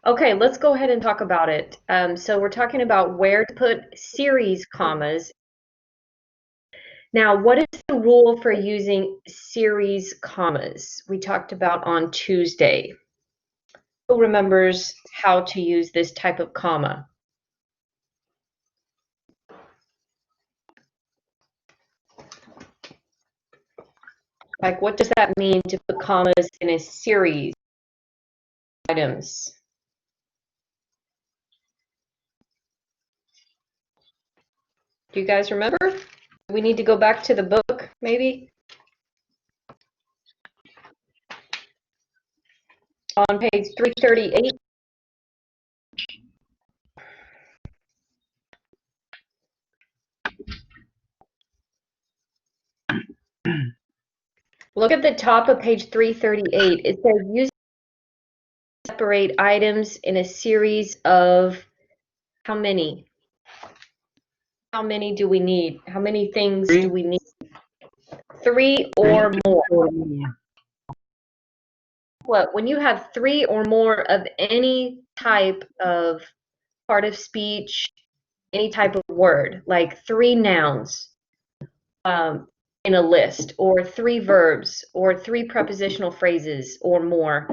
Okay, let's go ahead and talk about it. So we're talking about where to put series commas. Now, what is the rule for using series commas? We talked about on Tuesday. Who remembers how to use this type of comma? Like, what does that mean to put commas in a series of items? Do you guys remember? We need to go back to the book, maybe? On page 338. Look at the top of page 338. It says use separate items in a series of how many? How many do we need? How many things do we need? 3 or more. What? When you have 3 or more of any type of part of speech, any type of word, like 3 nouns in a list, or 3 verbs, or 3 prepositional phrases or more,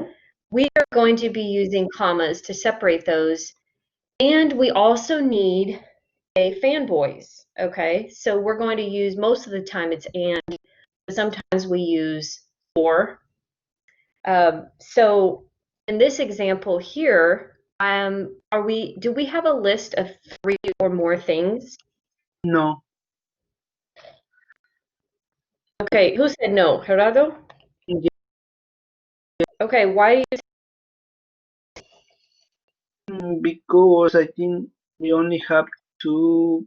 we are going to be using commas to separate those. And we also need a fanboys, okay? So we're going to use, most of the time it's and, but sometimes we use or. So in this example here, do we have a list of 3 or more things? No. Okay, who said no? Gerardo? Yeah. Okay, why do you Because I think we only have two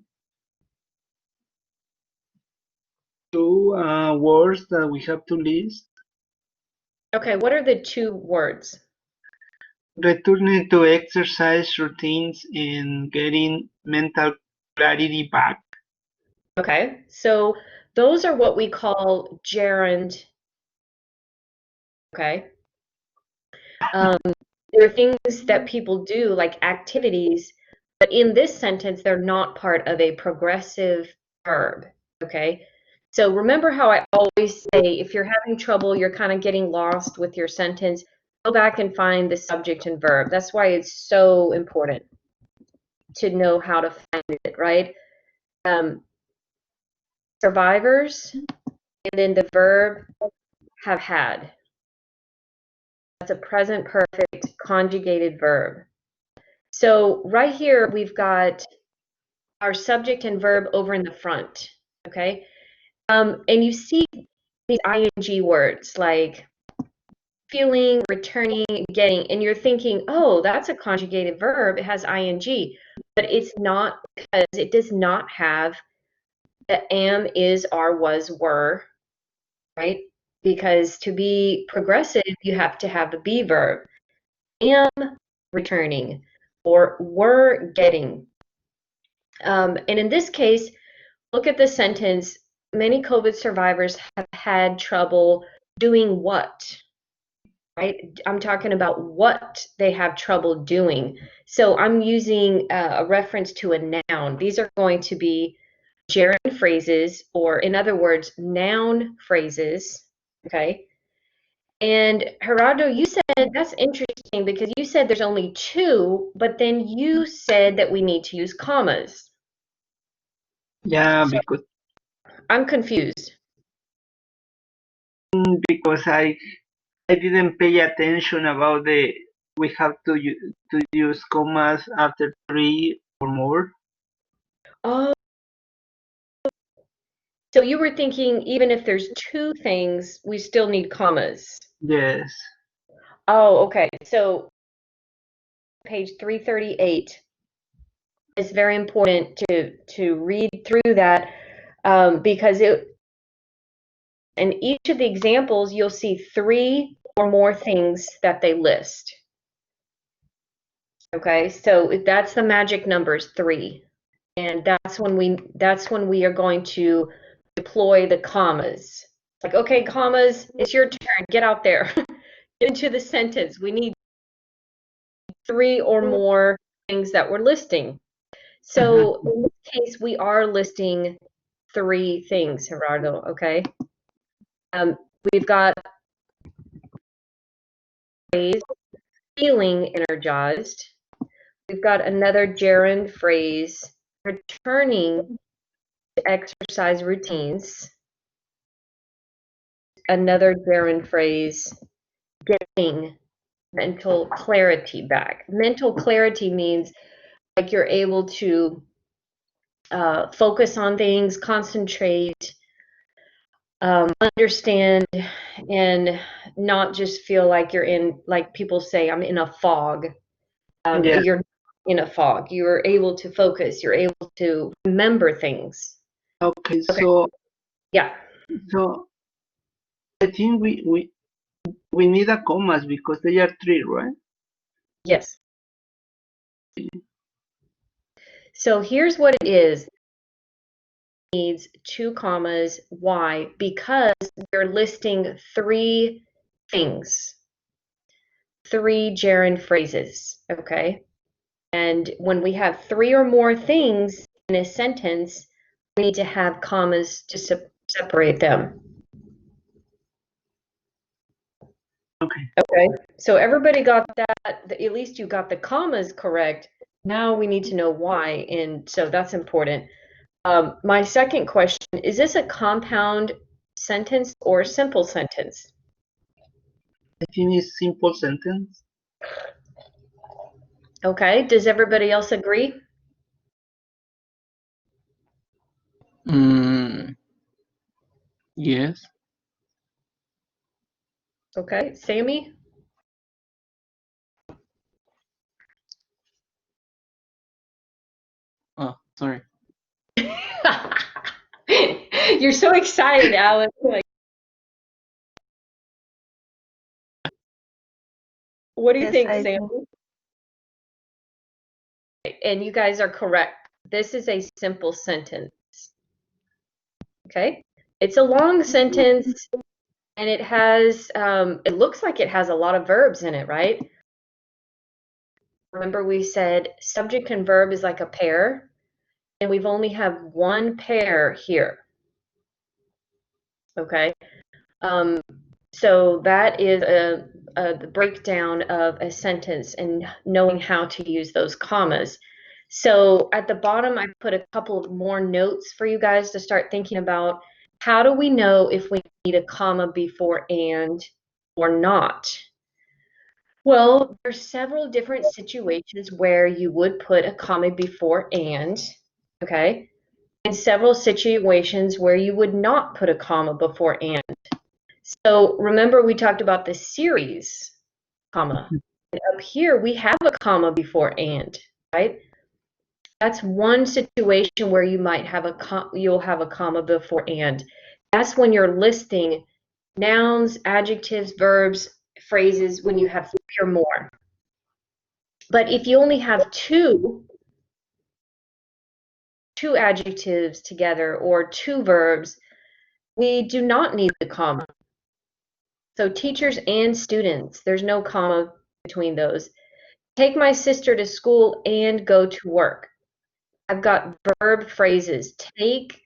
words that we have to list. Okay, what are the 2 words? Returning to exercise routines and getting mental clarity back. Okay, so those are what we call gerund. Okay. There are things that people do, like activities, but in this sentence, they're not part of a progressive verb. Okay. So remember how I always say, if you're having trouble, you're kind of getting lost with your sentence, go back and find the subject and verb. That's why it's so important to know how to find it, right? Survivors, and then the verb have had. That's a present perfect conjugated verb. So right here, we've got our subject and verb over in the front, okay? And you see these ing words like feeling, returning, getting, and you're thinking, oh, that's a conjugated verb. It has ing, but it's not, because it does not have the am, is, are, was, were, right? Because to be progressive, you have to have the be verb. Am returning or were getting. And in this case, look at the sentence. Many COVID survivors have had trouble doing what? Right? I'm talking about what they have trouble doing. So I'm using a reference to a noun. These are going to be gerund phrases, or in other words, noun phrases. Okay. And Gerardo, you said that's interesting because you said there's only 2, but then you said that we need to use commas. Yeah, So I'm confused. because I didn't pay attention about we have to use commas after 3 or more. Oh, so you were thinking even if there's 2 things, we still need commas. Yes. Oh, okay. So page 338 is very important to read through that because in each of the examples, you'll see 3 or more things that they list. Okay, so that's the magic numbers 3. And that's when we are going to deploy the commas. Like, okay, commas, it's your turn. Get out there. Get into the sentence. We need 3 or more things that we're listing. So in this case, we are listing 3 things, Gerardo, okay? We've got phrase, feeling energized. We've got another gerund phrase, returning to exercise routines. Another gerund phrase, getting mental clarity back. Mental clarity means like you're able to focus on things, concentrate, understand, and not just feel like you're in, like people say, I'm in a fog. Yeah. You're in a fog. You're able to focus. You're able to remember things. Okay. Okay. So Yeah. so I think we need a commas because they are 3, right? Yes. So here's what it is. Needs 2 commas. Why? Because we're listing 3 things, 3 gerund phrases, okay? And when we have 3 or more things in a sentence, we need to have commas to separate them. Okay, so everybody got that, at least you got the commas correct. Now we need to know why, and so that's important. My second question, is this a compound sentence or simple sentence? I think it's simple sentence. Okay, does everybody else agree? Yes. Okay, Sammy? Oh, sorry. You're so excited, Alex. Like, what do you think, Sammy? And you guys are correct. This is a simple sentence. Okay? It's a long sentence, and it has, it looks like it has a lot of verbs in it, right? Remember we said subject and verb is like a pair, and we've only have one pair here. Okay? So that is the breakdown of a sentence and knowing how to use those commas. So at the bottom, I put a couple of more notes for you guys to start thinking about. How do we know if we need a comma before and or not? Well, there's several different situations where you would put a comma before and, okay? And several situations where you would not put a comma before and. So remember we talked about the series, comma. And up here we have a comma before and, right? That's one situation where you might have you'll have a comma before and. That's when you're listing nouns, adjectives, verbs, phrases when you have 3 or more. But if you only have two adjectives together or 2 verbs, we do not need the comma. So teachers and students, there's no comma between those. Take my sister to school and go to work. I've got verb phrases, take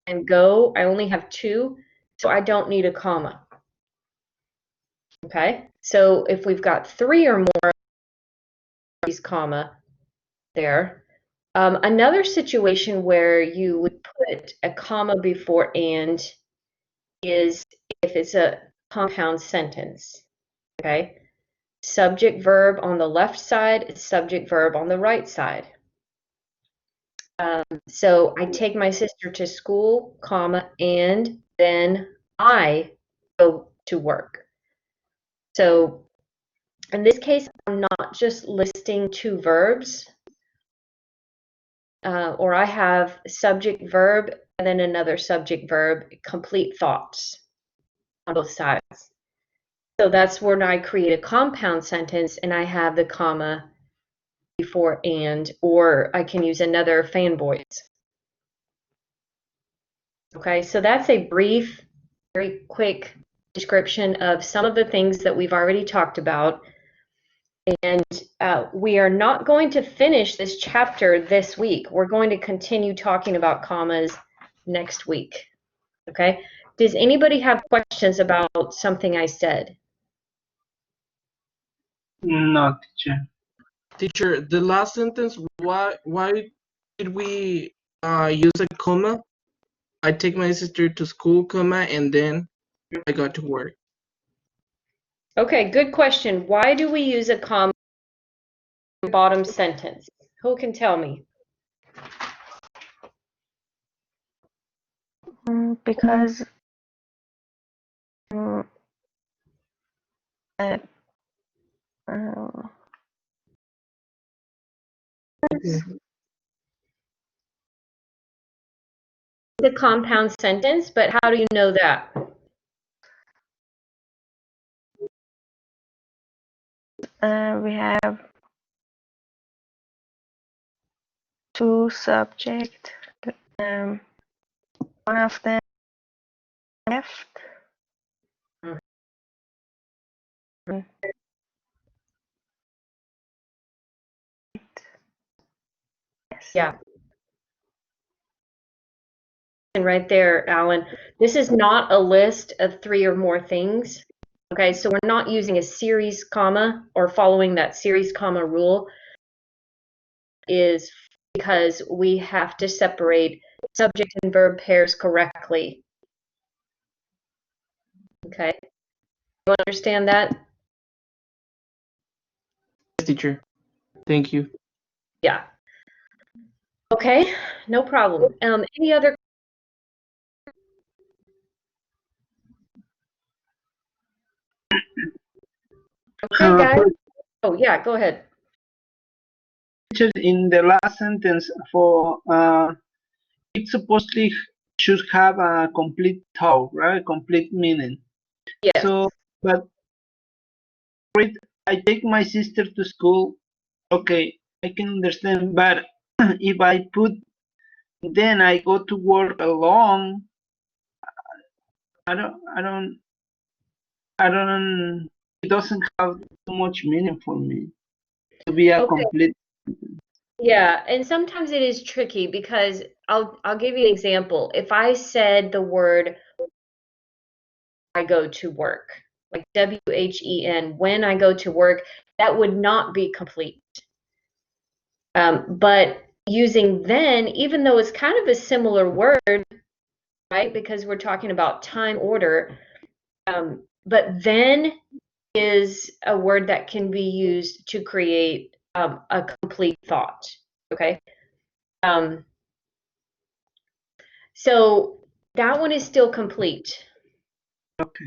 and go. I only have 2, so I don't need a comma. Okay, so if we've got 3 or more, these comma there. Another situation where you would put a comma before and is if it's a compound sentence. Okay, subject verb on the left side, subject verb on the right side. So I take my sister to school, comma, and then I go to work. So in this case, I'm not just listing 2 verbs, or I have subject verb and then another subject verb, complete thoughts on both sides. So that's when I create a compound sentence and I have the comma before and, or I can use another fanboys. Okay, so that's a brief, very quick description of some of the things that we've already talked about. And we are not going to finish this chapter this week. We're going to continue talking about commas next week. Okay? Does anybody have questions about something I said? No, teacher. Teacher, the last sentence, why did we use a comma? I take my sister to school, comma, and then I got to work. Okay, good question. Why do we use a comma in the bottom sentence? Who can tell me? Because The compound sentence, but how do you know that? we have two subjects. One of them left. Yes. Yeah. And right there, Alan, this is not a list of 3 or more things. Okay, so we're not using a series comma or following that series comma rule, is because we have to separate subject and verb pairs correctly. Okay, you understand that? Yes, teacher. Thank you. Yeah. Okay, no problem. Any other? Okay, guys. Oh, yeah, go ahead. Teacher, in the last sentence, for it supposedly should have a complete thought, right? Complete meaning. Yes. So, but read, I take my sister to school. Okay, I can understand. But if I put, then I go to work alone. I don't. It doesn't have too much meaning for me to be a Okay. complete. Yeah, and sometimes it is tricky because I'll give you an example. If I said the word I go to work, like WHEN, when I go to work, that would not be complete. But using then, even though it's kind of a similar word, right? Because we're talking about time order, but then is a word that can be used to create a complete thought. Okay. So that one is still complete. Okay.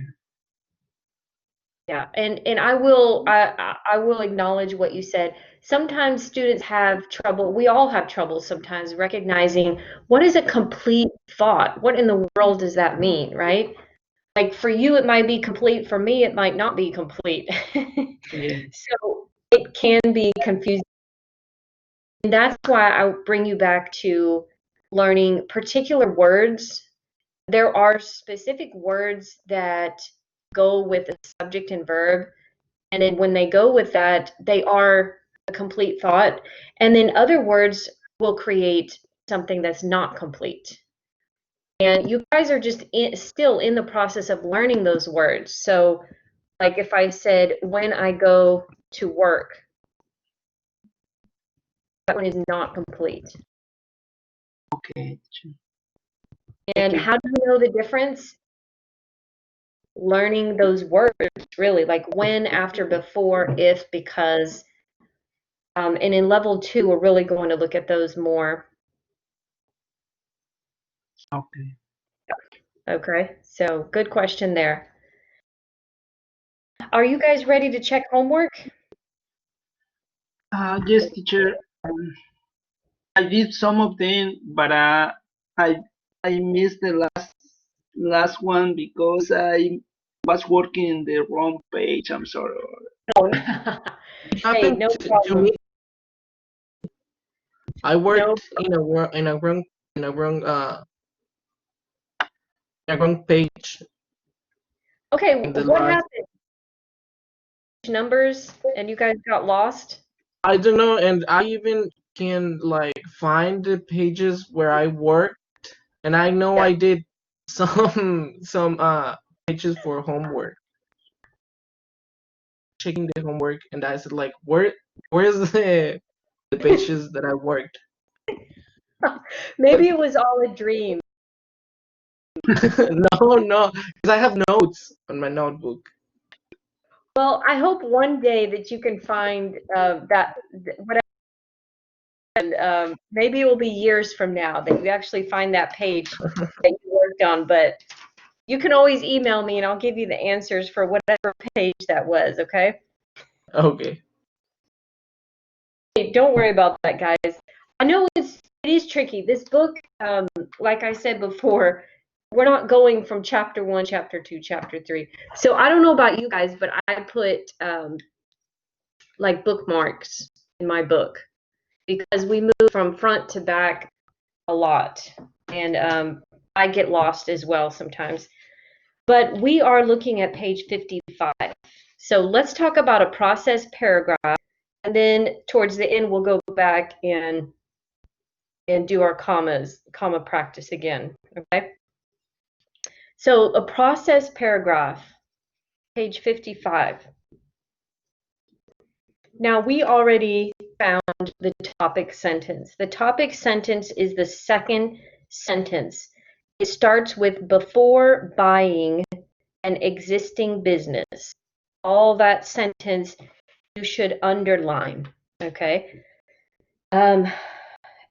Yeah, and I will acknowledge what you said. Sometimes students have trouble, we all have trouble sometimes recognizing what is a complete thought? What in the world does that mean, right? Like for you it might be complete, for me it might not be complete. Yeah. So it can be confusing. And that's why I bring you back to learning particular words. There are specific words that go with the subject and verb, and then when they go with that, they are a complete thought, and then other words will create something that's not complete. And you guys are just still in the process of learning those words. So like if I said when I go to work, that one is not complete. Okay. And how do you know the difference? Learning those words, really, like when, after, before, if, because. And in level 2, we're really going to look at those more. Okay. Okay, so good question there. Are you guys ready to check homework? Yes, teacher. I did some of them, but I missed the last one because I was working in the wrong page. I'm sorry. Oh, It hey, happened no to problem. me. I worked No. in a wrong page. Okay, In the what last, happened? numbers and you guys got lost? I don't know, and I even can like find the pages where I worked, and I know Yeah. I did some pages for homework. Checking the homework, and I said like, where's the pages that I worked? Maybe it was all a dream. No, because I have notes on my notebook. Well, I hope one day that you can find that whatever. And maybe it will be years from now that you actually find that page that you worked on. But you can always email me, and I'll give you the answers for whatever page that was. Okay. Okay. Hey, don't worry about that, guys. I know it is tricky. This book, like I said before, we're not going from chapter 1, chapter 2, chapter 3. So I don't know about you guys, but I put like bookmarks in my book because we move from front to back a lot, and I get lost as well sometimes. But we are looking at page 55. So let's talk about a process paragraph, and then towards the end we'll go back and do our comma practice again. Okay. So a process paragraph, page 55. Now we already found the topic sentence. The topic sentence is the second sentence. It starts with before buying an existing business. All that sentence you should underline, okay? And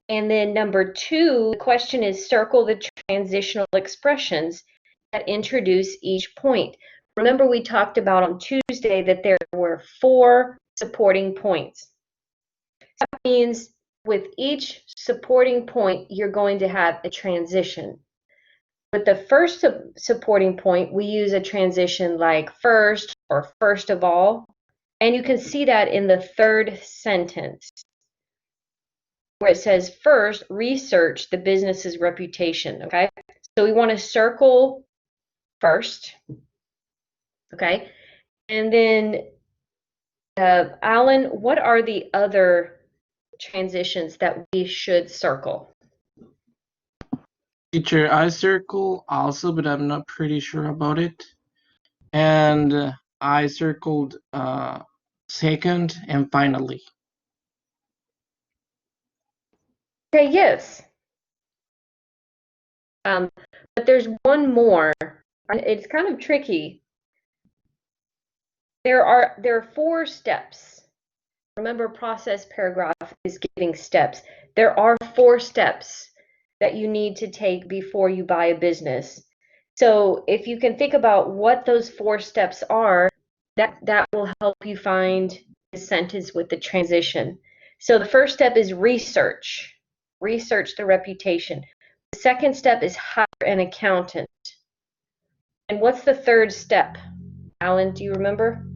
then number 2, the question is circle the transitional expressions that introduce each point. Remember we talked about on Tuesday that there were 4 supporting points. That means with each supporting point, you're going to have a transition. With the first supporting point, we use a transition like first or first of all. And you can see that in the third sentence where it says first, research the business's reputation, okay? So we want to circle first, okay? And then, Alan, what are the other transitions that we should circle? Teacher, I circle also, but I'm not pretty sure about it. And I circled second and finally. Okay, yes. But there's one more. It's kind of tricky. There are 4 steps. Remember, process paragraph is giving steps. There are 4 steps that you need to take before you buy a business. So if you can think about what those 4 steps are, that will help you find the sentence with the transition. So the first step is research. Research the reputation. The second step is hire an accountant. And what's the third step? Alan, do you remember?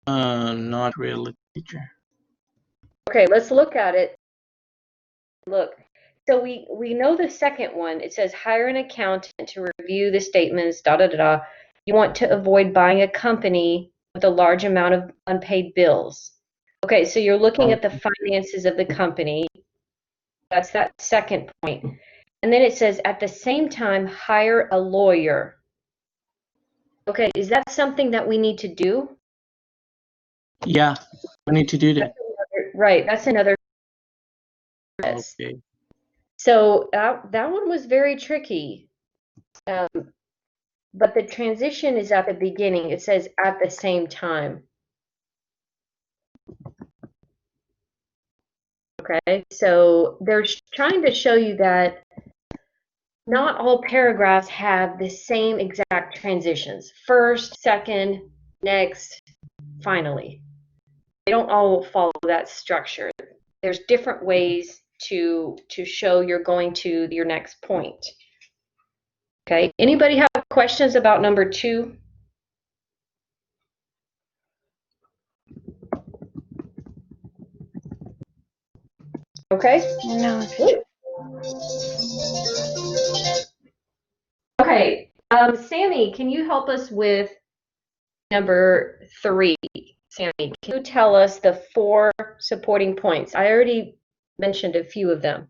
Not really, teacher. Okay, let's look at it. Look, so we know the second one. It says hire an accountant to review the statements, da da da da. You want to avoid buying a company with a large amount of unpaid bills. Okay, so you're looking at the finances of the company. That's that second point. And then it says at the same time, hire a lawyer. Okay, is that something that we need to do? Yeah, we need to do that. Right, that's another. Okay. So that one was very tricky. But the transition is at the beginning. It says at the same time. Okay, so they're trying to show you that not all paragraphs have the same exact transitions. First, second, next, finally. They don't all follow that structure. There's different ways to show you're going to your next point. Okay, anybody have questions about number 2? Okay. No. Okay. Sammy, can you help us with number 3? Sammy, can you tell us the 4 supporting points? I already mentioned a few of them.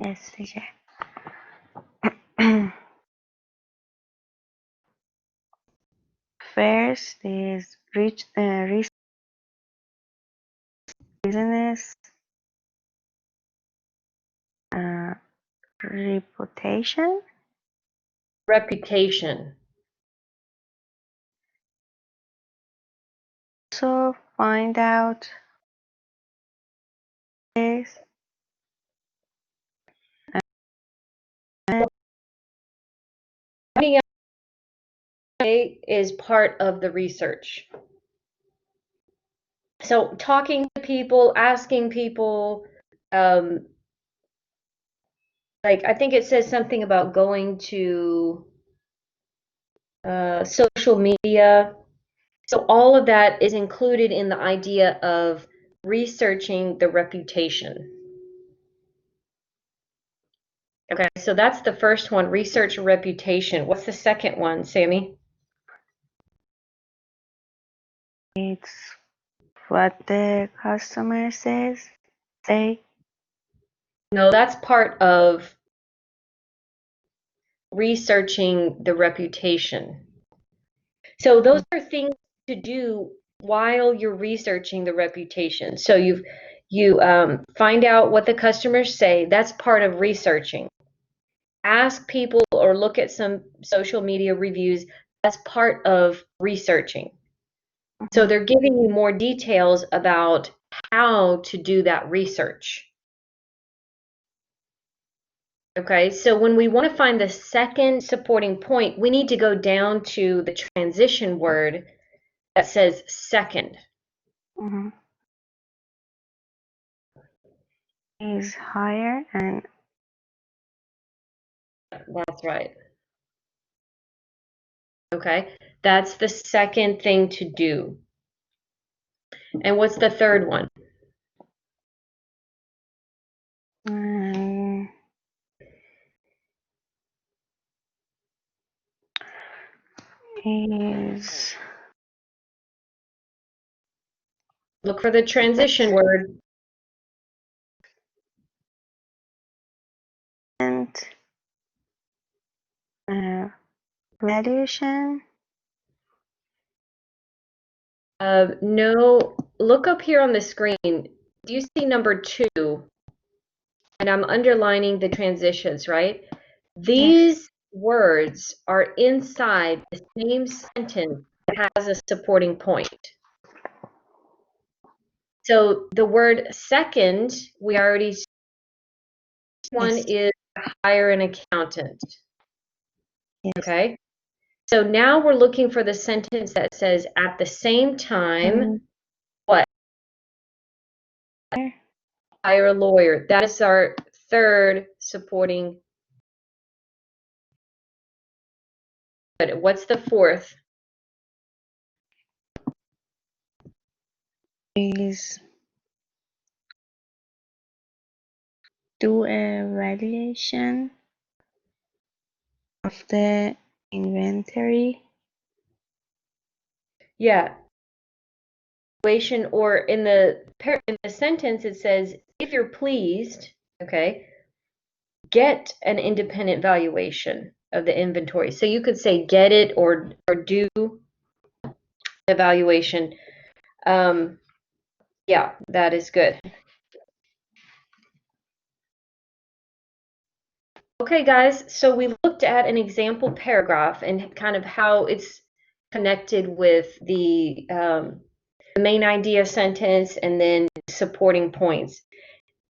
Yes, teacher. First is business, reputation. Reputation. So find out this. Finding out is part of the research. So talking to people, asking people, like I think it says something about going to social media. So all of that is included in the idea of researching the reputation. Okay, so that's the first one, research reputation. What's the second one, Sammy? It's what the customer say. No, that's part of researching the reputation. So those are things to do while you're researching the reputation. So you find out what the customers say. That's part of researching. Ask people or look at some social media reviews. That's part of researching. So they're giving you more details about how to do that research. Okay, so when we want to find the second supporting point, we need to go down to the transition word that says second. Is higher and That's right. Okay, that's the second thing to do. And what's the third one? is Look for the transition word. and valuation. No, look up here on the screen. Do you see number 2? And I'm underlining the transitions, right? These words are inside the same sentence that has a supporting point. So the word second, we already see. One is hire an accountant. Yes. Okay. So now we're looking for the sentence that says at the same time, what? Hire a lawyer. That is our third supporting. But what's the fourth? Is do a valuation of the inventory. Yeah. Situation, or in the sentence it says, if you're pleased, okay, get an independent valuation of the inventory. So you could say get it or do the valuation. Yeah, that is good. Okay, guys, so we looked at an example paragraph and kind of how it's connected with the main idea sentence and then supporting points.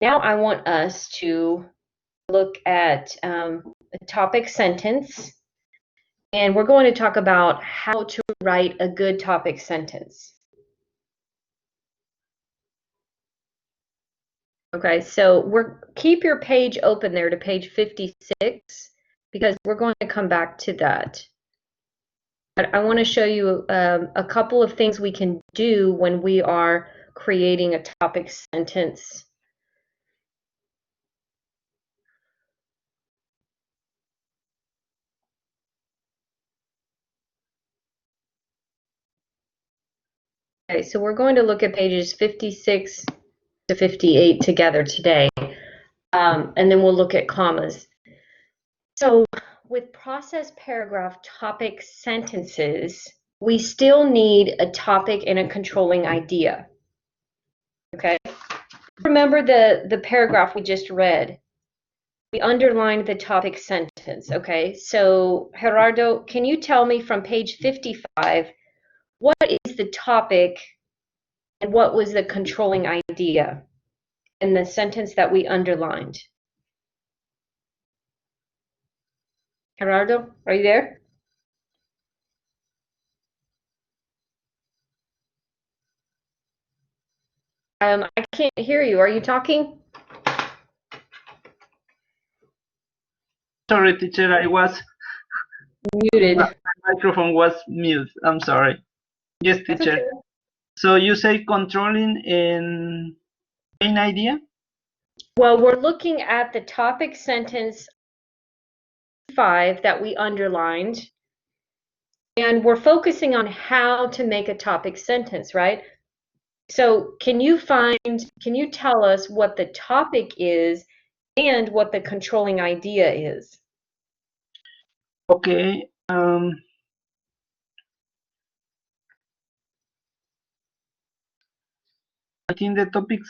Now I want us to look at a topic sentence, and we're going to talk about how to write a good topic sentence. Okay, so keep your page open there to page 56 because we're going to come back to that. But I want to show you a couple of things we can do when we are creating a topic sentence. Okay, so we're going to look at pages 56 to 58 together today, and then we'll look at commas. So with process paragraph topic sentences, we still need a topic and a controlling idea. Okay? Remember the paragraph we just read. We underlined the topic sentence, okay? So Gerardo, can you tell me from page 55, what is the topic and what was the controlling idea in the sentence that we underlined? Gerardo, are you there? I can't hear you. Are you talking? Sorry, teacher, I was Muted. my microphone was mute. I'm sorry. Yes, That's teacher. okay. So you say controlling in main idea? Well, we're looking at the topic sentence 5 that we underlined, and we're focusing on how to make a topic sentence, right? So can you tell us what the topic is and what the controlling idea is? Okay. I think the topic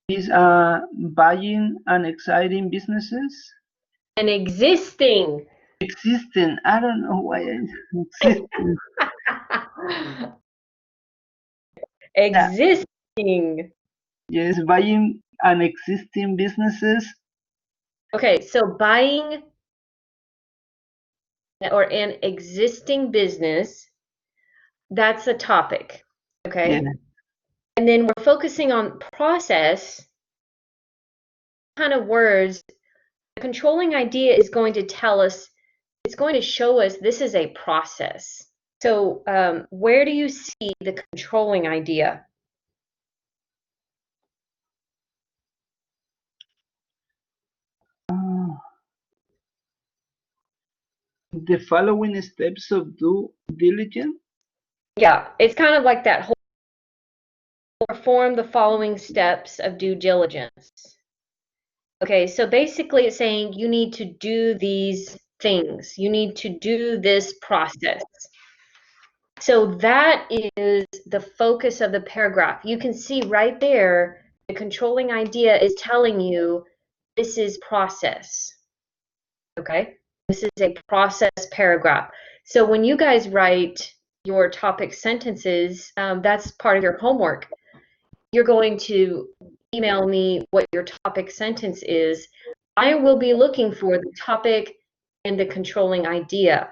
is buying and exciting businesses. An existing. Existing. I don't know why existing. Existing. Yes, buying and existing businesses. Okay, so buying or an existing business, that's a topic, okay? Yeah. And then we're focusing on process, kind of words. The controlling idea is going to tell us, it's going to show us this is a process. So where do you see the controlling idea? The following steps of due diligence. Yeah, it's kind of like that whole perform the following steps of due diligence. Okay, so basically it's saying you need to do these things. You need to do this process. So that is the focus of the paragraph. You can see right there, the controlling idea is telling you this is process. Okay, this is a process paragraph. So when you guys write your topic sentences, that's part of your homework. You're going to email me what your topic sentence is. I will be looking for the topic and the controlling idea.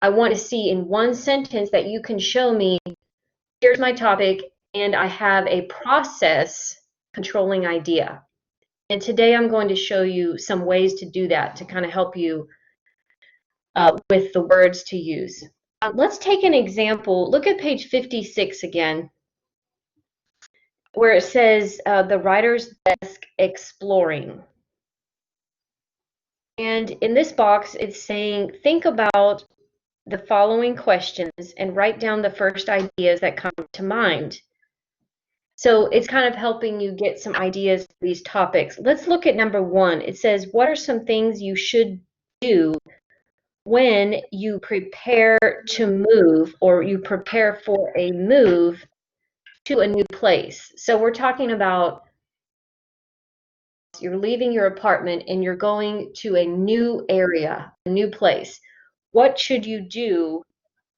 I want to see in one sentence that you can show me, here's my topic, and I have a process controlling idea. And today I'm going to show you some ways to do that to kind of help you with the words to use. Let's take an example. Look at page 56 again, where it says the writer's desk exploring. And in this box, it's saying, think about the following questions and write down the first ideas that come to mind. So it's kind of helping you get some ideas for these topics. Let's look at number 1. It says, what are some things you should do when you prepare to move or you prepare for a move to a new place? So we're talking about you're leaving your apartment and you're going to a new area, a new place. What should you do?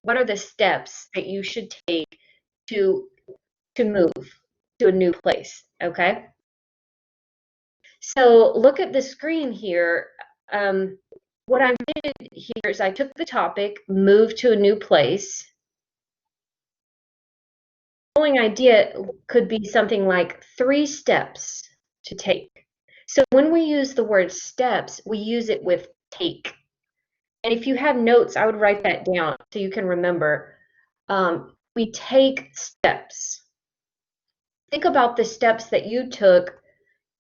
What are the steps that you should take to move to a new place? Okay. So look at the screen here. What I did here is I took the topic, move to a new place. The following idea could be something like 3 steps to take. So when we use the word steps, we use it with take. And if you have notes, I would write that down so you can remember. We take steps. Think about the steps that you took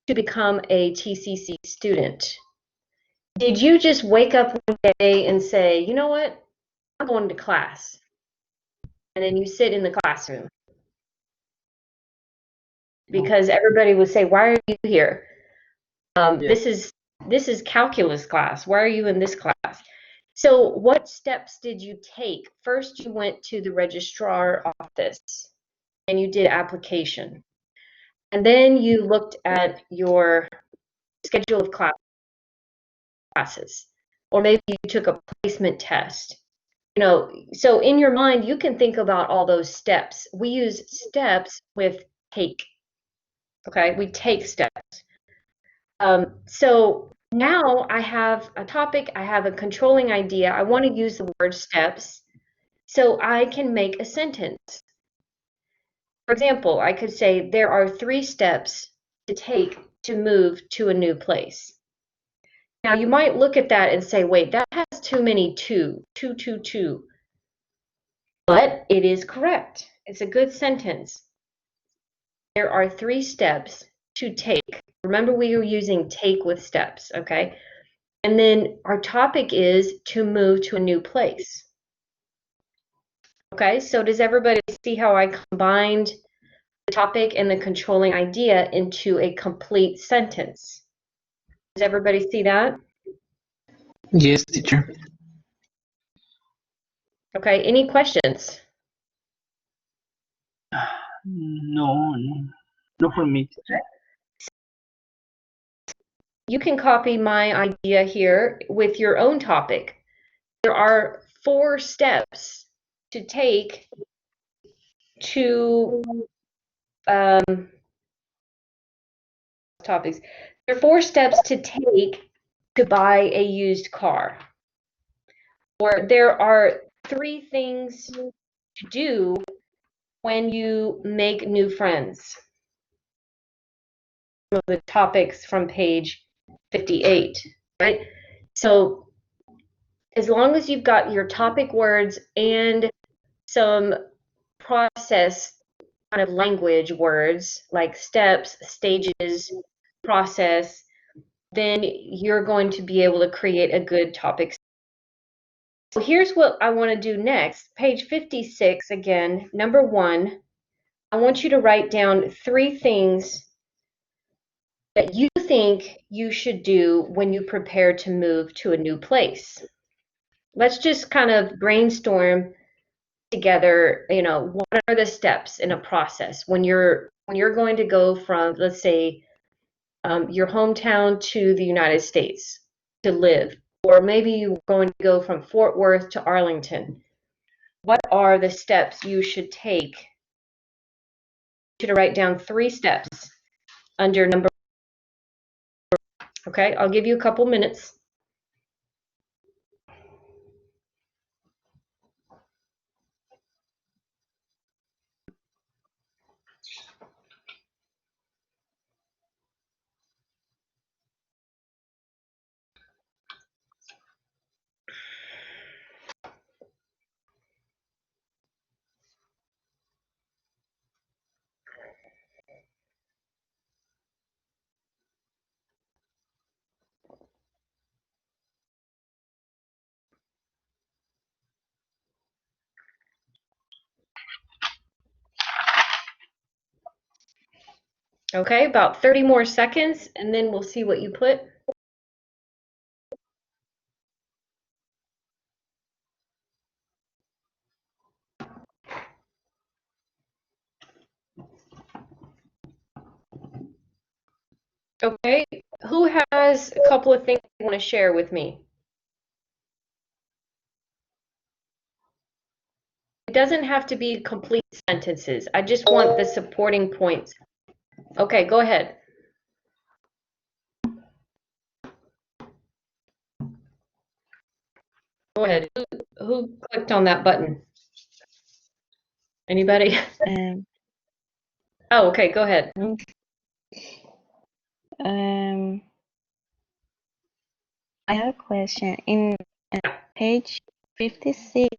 to become a TCC student. Did you just wake up one day and say, you know what, I'm going to class. And then you sit in the classroom. Because everybody would say, why are you here? This is calculus class. Why are you in this class? So what steps did you take? First, you went to the registrar office and you did application. And then you looked at your schedule of classes. Or maybe you took a placement test. So in your mind, you can think about all those steps. We use steps with take. Okay, we take steps. So now I have a topic, I have a controlling idea. I want to use the word steps so I can make a sentence. For example, I could say there are 3 steps to take to move to a new place. Now you might look at that and say, wait, that has too many two. But it is correct. It's a good sentence. There are 3 steps to take. Remember, we were using take with steps, okay? And then our topic is to move to a new place. Okay, so does everybody see how I combined the topic and the controlling idea into a complete sentence? Does everybody see that? Yes, teacher. Okay, any questions? No, no for me. You can copy my idea here with your own topic. There are 4 steps to take to topics. There are 4 steps to take to buy a used car. Or there are 3 things to do when you make new friends. The topics from page 58, right? So as long as you've got your topic words and some process kind of language words like steps, stages, process, then you're going to be able to create a good topic. So here's what I want to do next. Page 56, again, number 1, I want you to write down 3 things that you think you should do when you prepare to move to a new place. Let's just kind of brainstorm together, what are the steps in a process when you're going to go from, let's say, your hometown to the United States to live, or maybe you're going to go from Fort Worth to Arlington. What are the steps you should take? You should write down 3 steps under number. Okay, I'll give you a couple minutes. Okay, about 30 more seconds, and then we'll see what you put. Okay, who has a couple of things they want to share with me? It doesn't have to be complete sentences. I just want the supporting points. Okay, go ahead. Go ahead. Who clicked on that button? Anybody? Oh, okay, go ahead. I have a question. In page 56,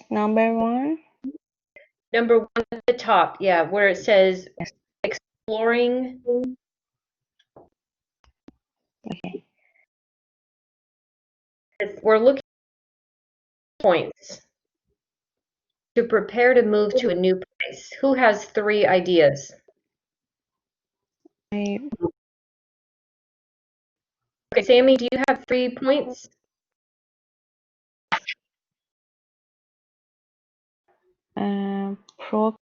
number 1. Number 1 at the top, yeah, where it says exploring. Okay. We're looking at points. To prepare to move to a new place. Who has 3 ideas? I Okay, Sammy, do you have 3 points? pro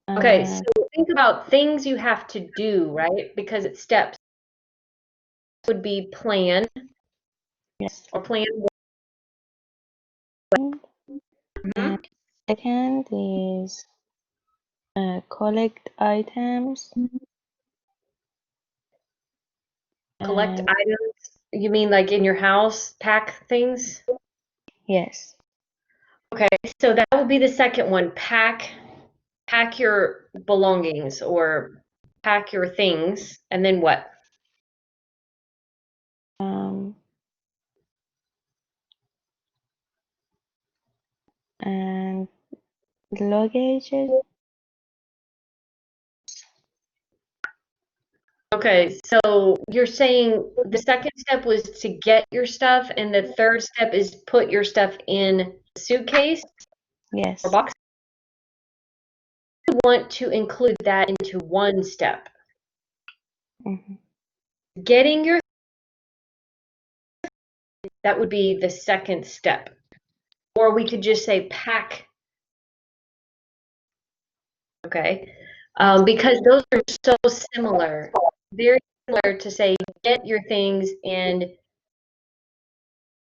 Okay, so think about things you have to do, right? Because it's steps. Would be plan yes. or plan. Mhm. Second is collect items. Collect And items. You mean like in your house, pack things? yes. Okay, so that would be the second one. Pack your belongings or pack your things, and then what? And luggage. Okay, so you're saying the second step was to get your stuff, and the third step is put your stuff in a suitcase Yes. or box. You want to include that into one step. Mhm. Getting your, that would be the second step. Or we could just say pack, okay? Because those are so similar, very similar to say get your things and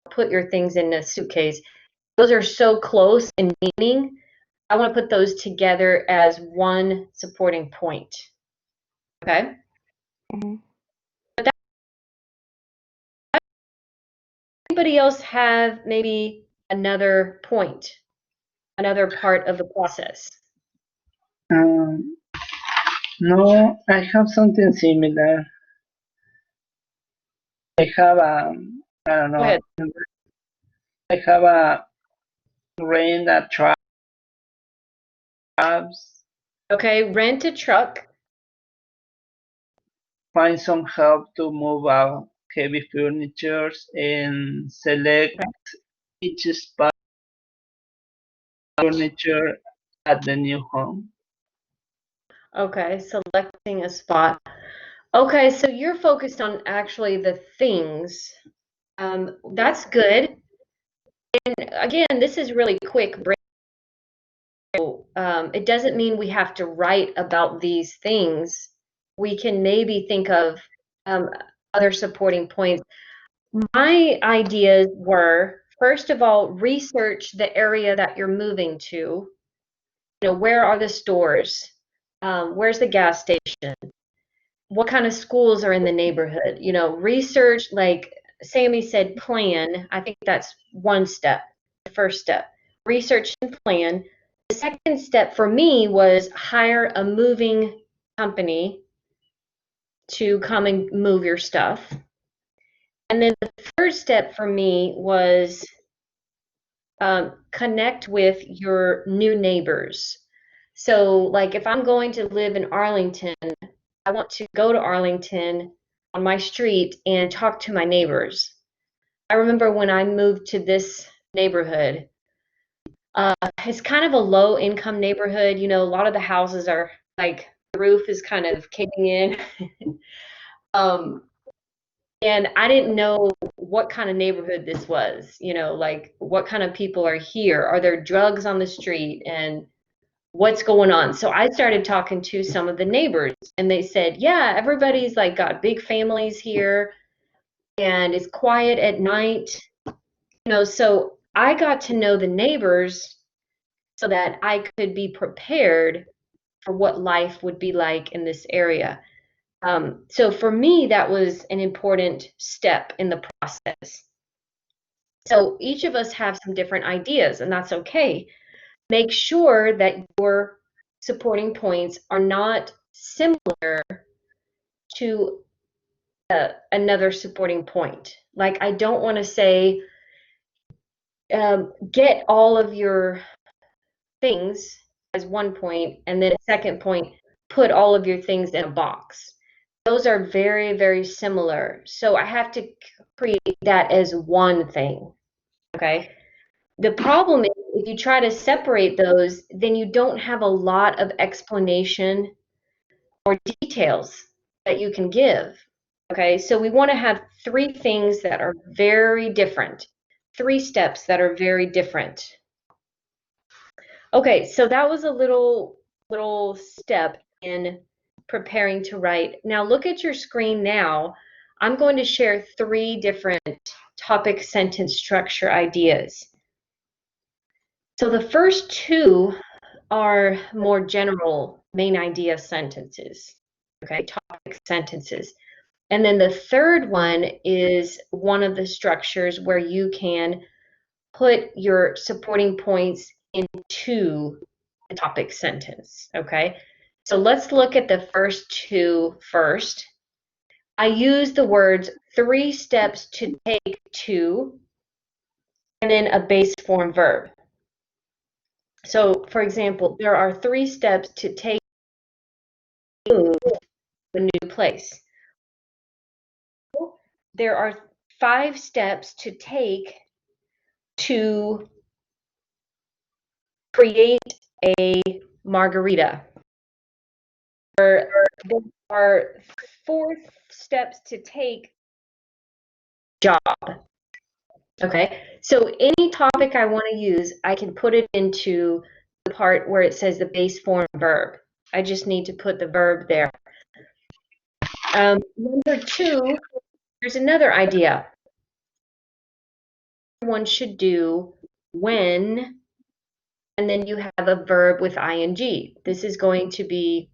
put your things in a suitcase. Those are so close in meaning. I want to put those together as one supporting point. Okay? Mhm. Anybody else have maybe another point, another part of the process? Um, no, I have something similar. I have I don't Go know. ahead. I have a rent a traps, Okay, rent a truck. find some help to move out heavy furniture, and select each spot furniture at the new home. Okay, selecting a spot. Okay, so you're focused on actually the things. That's good. And again, this is really quick. It doesn't mean we have to write about these things. We can maybe think of other supporting points. My ideas were, first of all, research the area that you're moving to. You know, where are the stores? Where's the gas station? What kind of schools are in the neighborhood? You know, research, like Sammy said, plan. I think that's one step, the first step. Research and plan. The second step for me was hire a moving company to come and move your stuff. And then the third step for me was connect with your new neighbors. So, like, if I'm going to live in Arlington, I want to go to Arlington on my street and talk to my neighbors. I remember when I moved to this neighborhood, it's kind of a low income neighborhood. You know, a lot of the houses are like the roof is kind of caving in. um, and I didn't know what kind of neighborhood this was, you know, like what kind of people are here? Are there drugs on the street? And what's going on? So I started talking to some of the neighbors, and they said, yeah, everybody's like got big families here and it's quiet at night. You know, so I got to know the neighbors so that I could be prepared for what life would be like in this area. So for me, that was an important step in the process. So each of us have some different ideas, and that's okay. Make sure that your supporting points are not similar to another supporting point. Like, I don't want to say, get all of your things as one point, and then a second point, put all of your things in a box. Those are very, very similar. So I have to create that as one thing. Okay. The problem is if you try to separate those, then you don't have a lot of explanation or details that you can give. Okay, so we want to have three things that are very different, three steps that are very different. Okay, so that was a little step in preparing to write. Now look at your screen now. I'm going to share three different topic sentence structure ideas. So the first two are more general main idea sentences, okay, topic sentences. And then the third one is one of the structures where you can put your supporting points into the topic sentence, okay? So let's look at the first two first. I use the words 3 steps to take to, and then a base form verb. So, for example, there are 3 steps to take to move to a new place. There are 5 steps to take to create a margarita. There are 4 steps to take job. Okay, so any topic I want to use, I can put it into the part where it says the base form verb. I just need to put the verb there. Number 2, there's another idea. One should do when, and then you have a verb with ing. This is going to be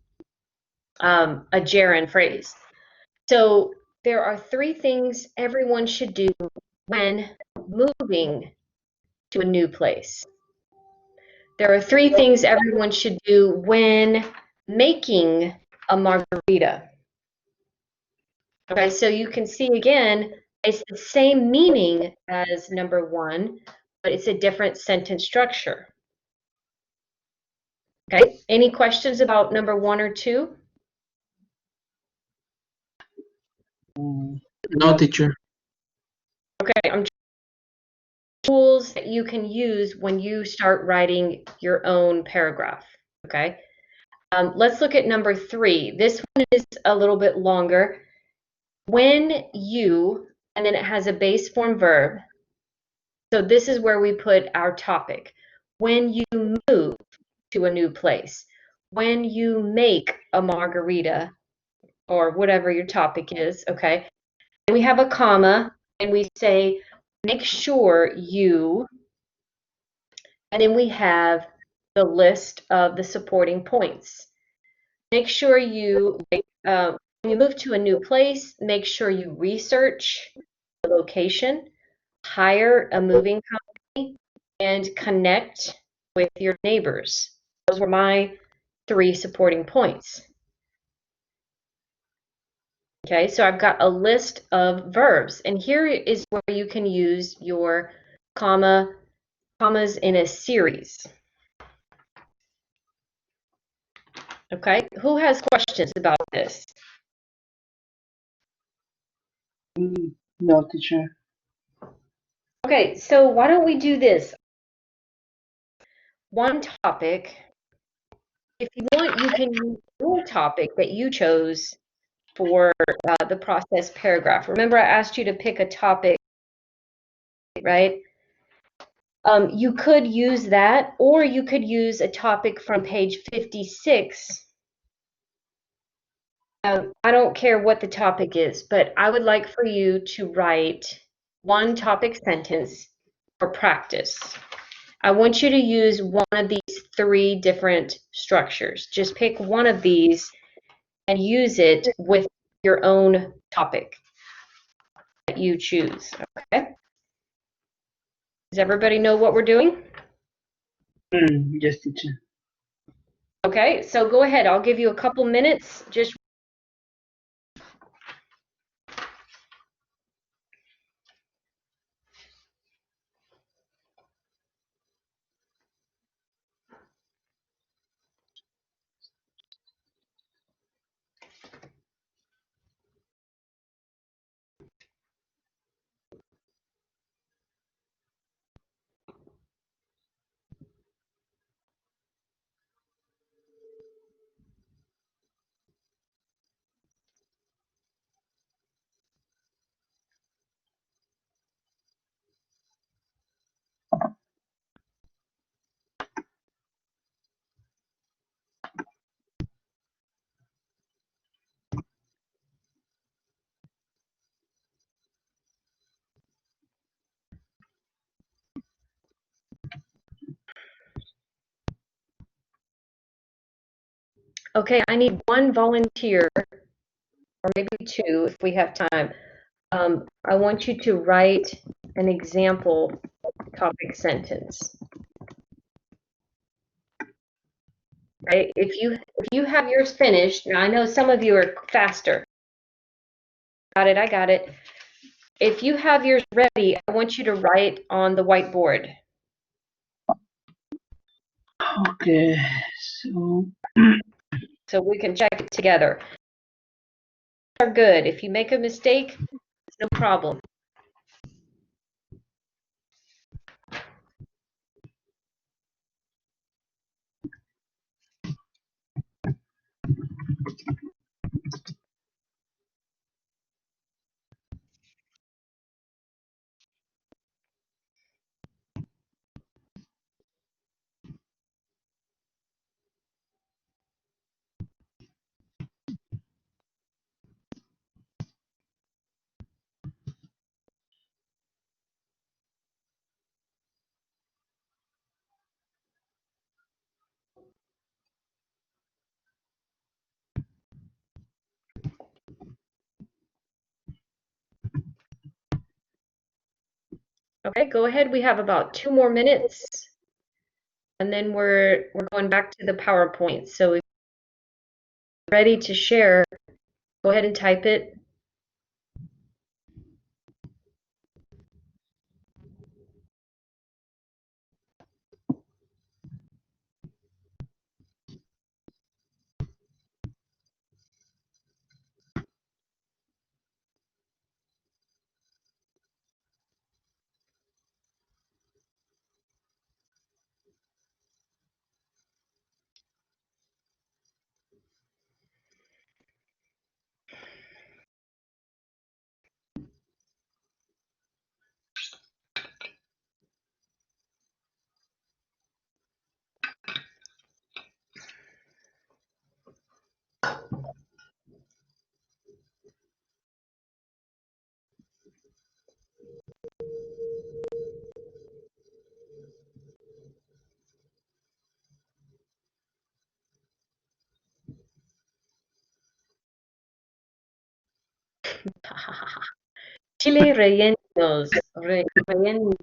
a gerund phrase. So there are 3 things everyone should do when moving to a new place. There are 3 things everyone should do when making a margarita. Okay, so you can see again, it's the same meaning as number 1, but it's a different sentence structure. Okay, any questions about number 1 or 2? No, teacher. Okay, I'm tools that you can use when you start writing your own paragraph. Okay, let's look at number 3. This one is a little bit longer. When you, and then it has a base form verb. So this is where we put our topic. When you move to a new place. When you make a margarita, or whatever your topic is, okay? And we have a comma, and we say, make sure you, and then we have the list of the supporting points. Make sure you, when you move to a new place, make sure you research the location, hire a moving company, and connect with your neighbors. Those were my 3 supporting points. Okay, so I've got a list of verbs, and here is where you can use your commas in a series. Okay, who has questions about this? No, teacher. Okay, so why don't we do this? One topic. If you want, you can use your topic that you chose for the process paragraph. Remember, I asked you to pick a topic, right? You could use that, or you could use a topic from page 56. I don't care what the topic is, but I would like for you to write one topic sentence for practice. I want you to use one of these 3 different structures. Just pick one of these and use it with your own topic that you choose, okay? Does everybody know what we're doing? Yes, teacher. Okay, so go ahead. I'll give you a couple minutes. Just Okay, I need one volunteer, or maybe two if we have time. I want you to write an example topic sentence. Right? If you have yours finished, now I know some of you are faster. Got it, I got it. If you have yours ready, I want you to write on the whiteboard. Okay, so So we can check it together. Are good. If you make a mistake, it's no problem. Okay, go ahead. We have about 2 more minutes, and then we're going back to the PowerPoint. So if you're ready to share, go ahead and type it. Chile rellenos. Rellenos?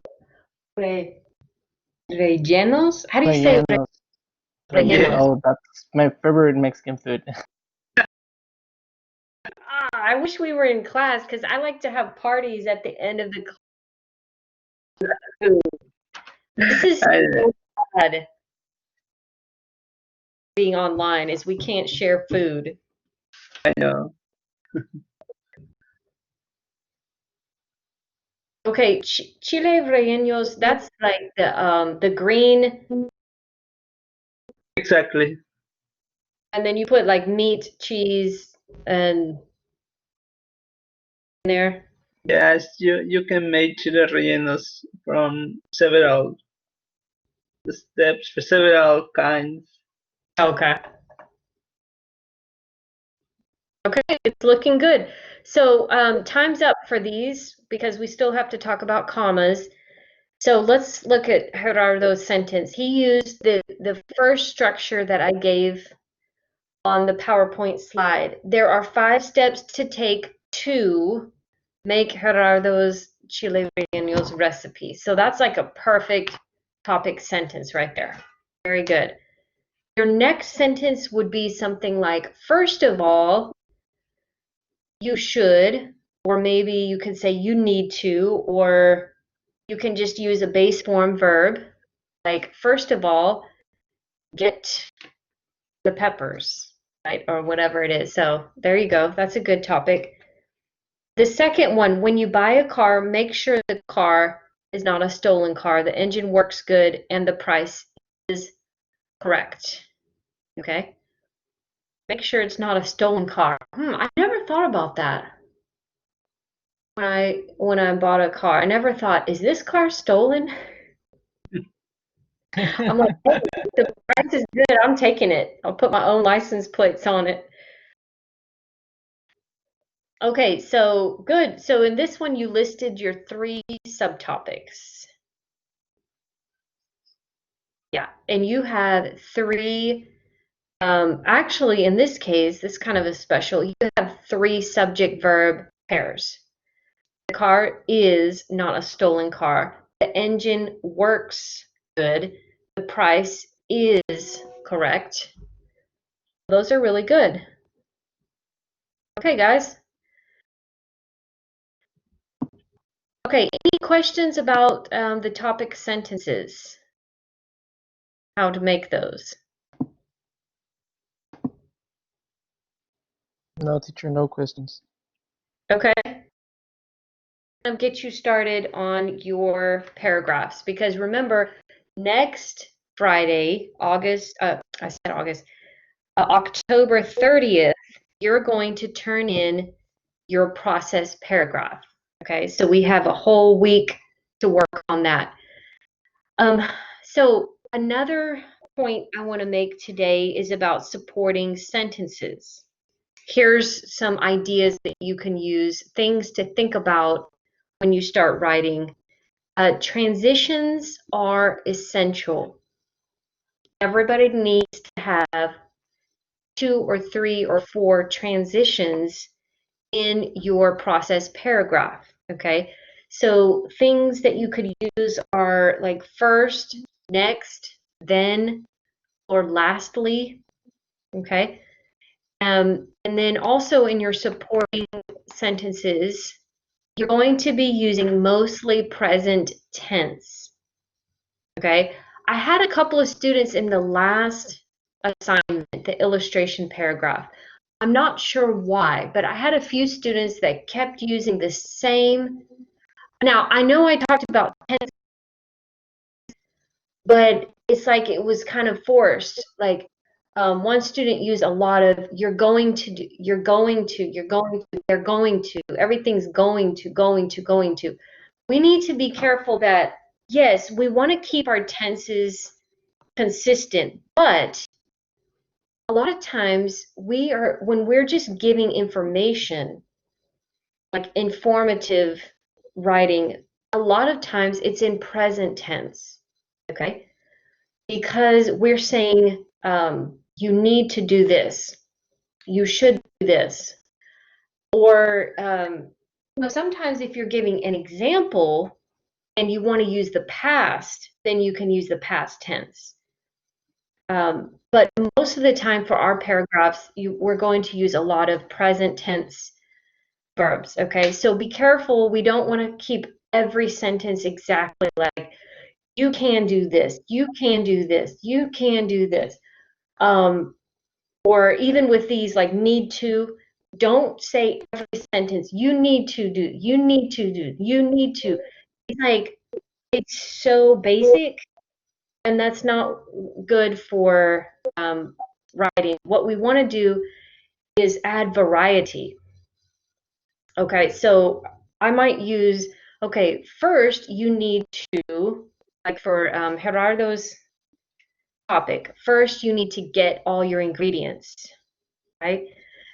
How do you say Rellenos. rellenos? Oh, that's my favorite Mexican food. I wish we were in class because I like to have parties at the end of the class. This is so bad being online is we can't share food. I know. Okay, chile rellenos, that's like the green, Exactly. and then you put like meat, cheese, and in there. Yes, you can make chile rellenos from several steps, for several kinds. Okay. Okay, it's looking good. So time's up for these because we still have to talk about commas. So let's look at Gerardo's sentence. He used the first structure that I gave on the PowerPoint slide. There are 5 steps to take to make Gerardo's chile rellenos recipe. So that's like a perfect topic sentence right there. Very good. Your next sentence would be something like, first of all, you should, or maybe you could say you need to, or you can just use a base form verb, like first of all, get the peppers, right, or whatever it is. So there you go. That's a good topic. The second one, when you buy a car, make sure the car is not a stolen car, the engine works good, and the price is correct. Okay? Make sure it's not a stolen car. I never thought about that. When I bought a car, I never thought, is this car stolen? I'm like, hey, the price is good. I'm taking it. I'll put my own license plates on it. Okay, so good. So in this one, you listed your 3 subtopics. Yeah, and you have 3 Actually, in this case, this is kind of a special. You have 3 subject-verb pairs. The car is not a stolen car. The engine works good. The price is correct. Those are really good. Okay, guys. Okay, any questions about the topic sentences? How to make those? No, teacher, no questions. Okay. I'll get you started on your paragraphs because remember, next Friday, October 30th, you're going to turn in your process paragraph. Okay, so we have a whole week to work on that. So another point I want to make today is about supporting sentences. Here's some ideas that you can use, things to think about when you start writing. Transitions are essential. Everybody needs to have 2 or 3 or 4 transitions in your process paragraph, okay? So things that you could use are like first, next, then, or lastly, okay? And then also in your supporting sentences, you're going to be using mostly present tense, okay? I had a couple of students in the last assignment, the illustration paragraph. I'm not sure why, but I had a few students that kept using the same. Now, I know I talked about tense, but it's like it was kind of forced. Like one student used a lot of you're going to do, you're going to, you're going to, they're going to, everything's going to, going to, going to. We need to be careful that, yes, we want to keep our tenses consistent, but a lot of times when we're just giving information, like informative writing, a lot of times it's in present tense, okay? Because we're saying you need to do this, you should do this, or sometimes if you're giving an example and you want to use the past, then you can use the past tense. But most of the time for our paragraphs, we're going to use a lot of present tense verbs, okay? So be careful. We don't want to keep every sentence exactly like, you can do this, you can do this, you can do this. Or even with these like need to, don't say every sentence, you need to do, you need to do, you need to. It's like, it's so basic, and that's not good for writing. What we want to do is add variety. Okay, so I might use, okay, first you need to, like for Gerardo's topic, first you need to get all your ingredients, right?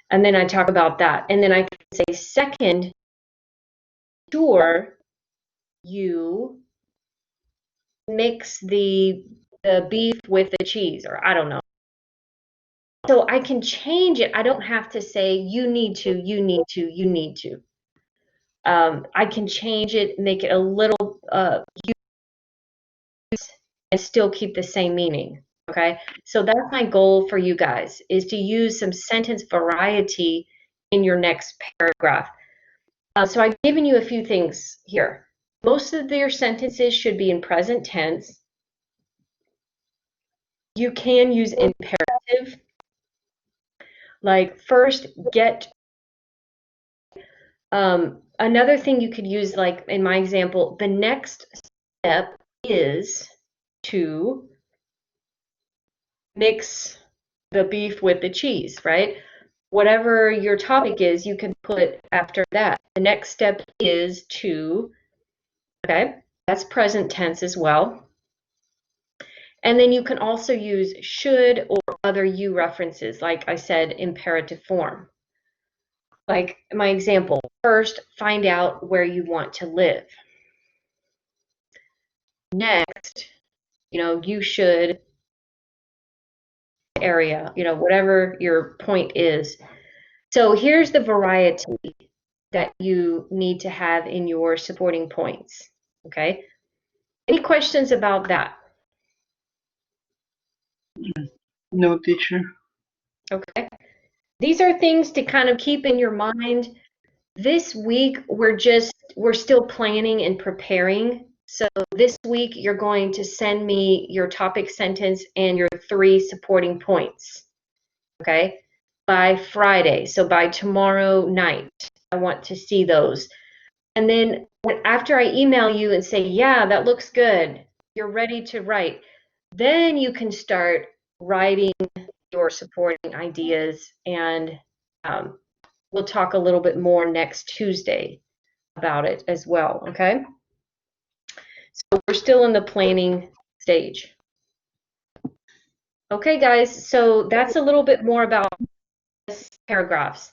And then I talk about that. And then I can say, second, sure, you mix the beef with the cheese, or I don't know. So I can change it. I don't have to say, you need to, you need to, you need to. I can change it, make it a little and still keep the same meaning, okay? So that's my goal for you guys, is to use some sentence variety in your next paragraph. So I've given you a few things here. Most of your sentences should be in present tense. You can use imperative, like first get. Another thing you could use, like in my example, the next step is to mix the beef with the cheese, right? Whatever your topic is, you can put after that. The next step is to, okay, that's present tense as well. And then you can also use should or other you references, like I said, imperative form. Like my example, first, find out where you want to live. Next, you should area, whatever your point is. So here's the variety that you need to have in your supporting points, okay? Any questions about that? No, teacher. Okay. These are things to kind of keep in your mind. This week, we're still planning and preparing. So this week, you're going to send me your topic sentence and your 3 supporting points, okay, by Friday. So by tomorrow night, I want to see those. And then after I email you and say, yeah, that looks good, you're ready to write, then you can start writing your supporting ideas, and we'll talk a little bit more next Tuesday about it as well, okay? So we're still in the planning stage. Okay, guys, so that's a little bit more about paragraphs.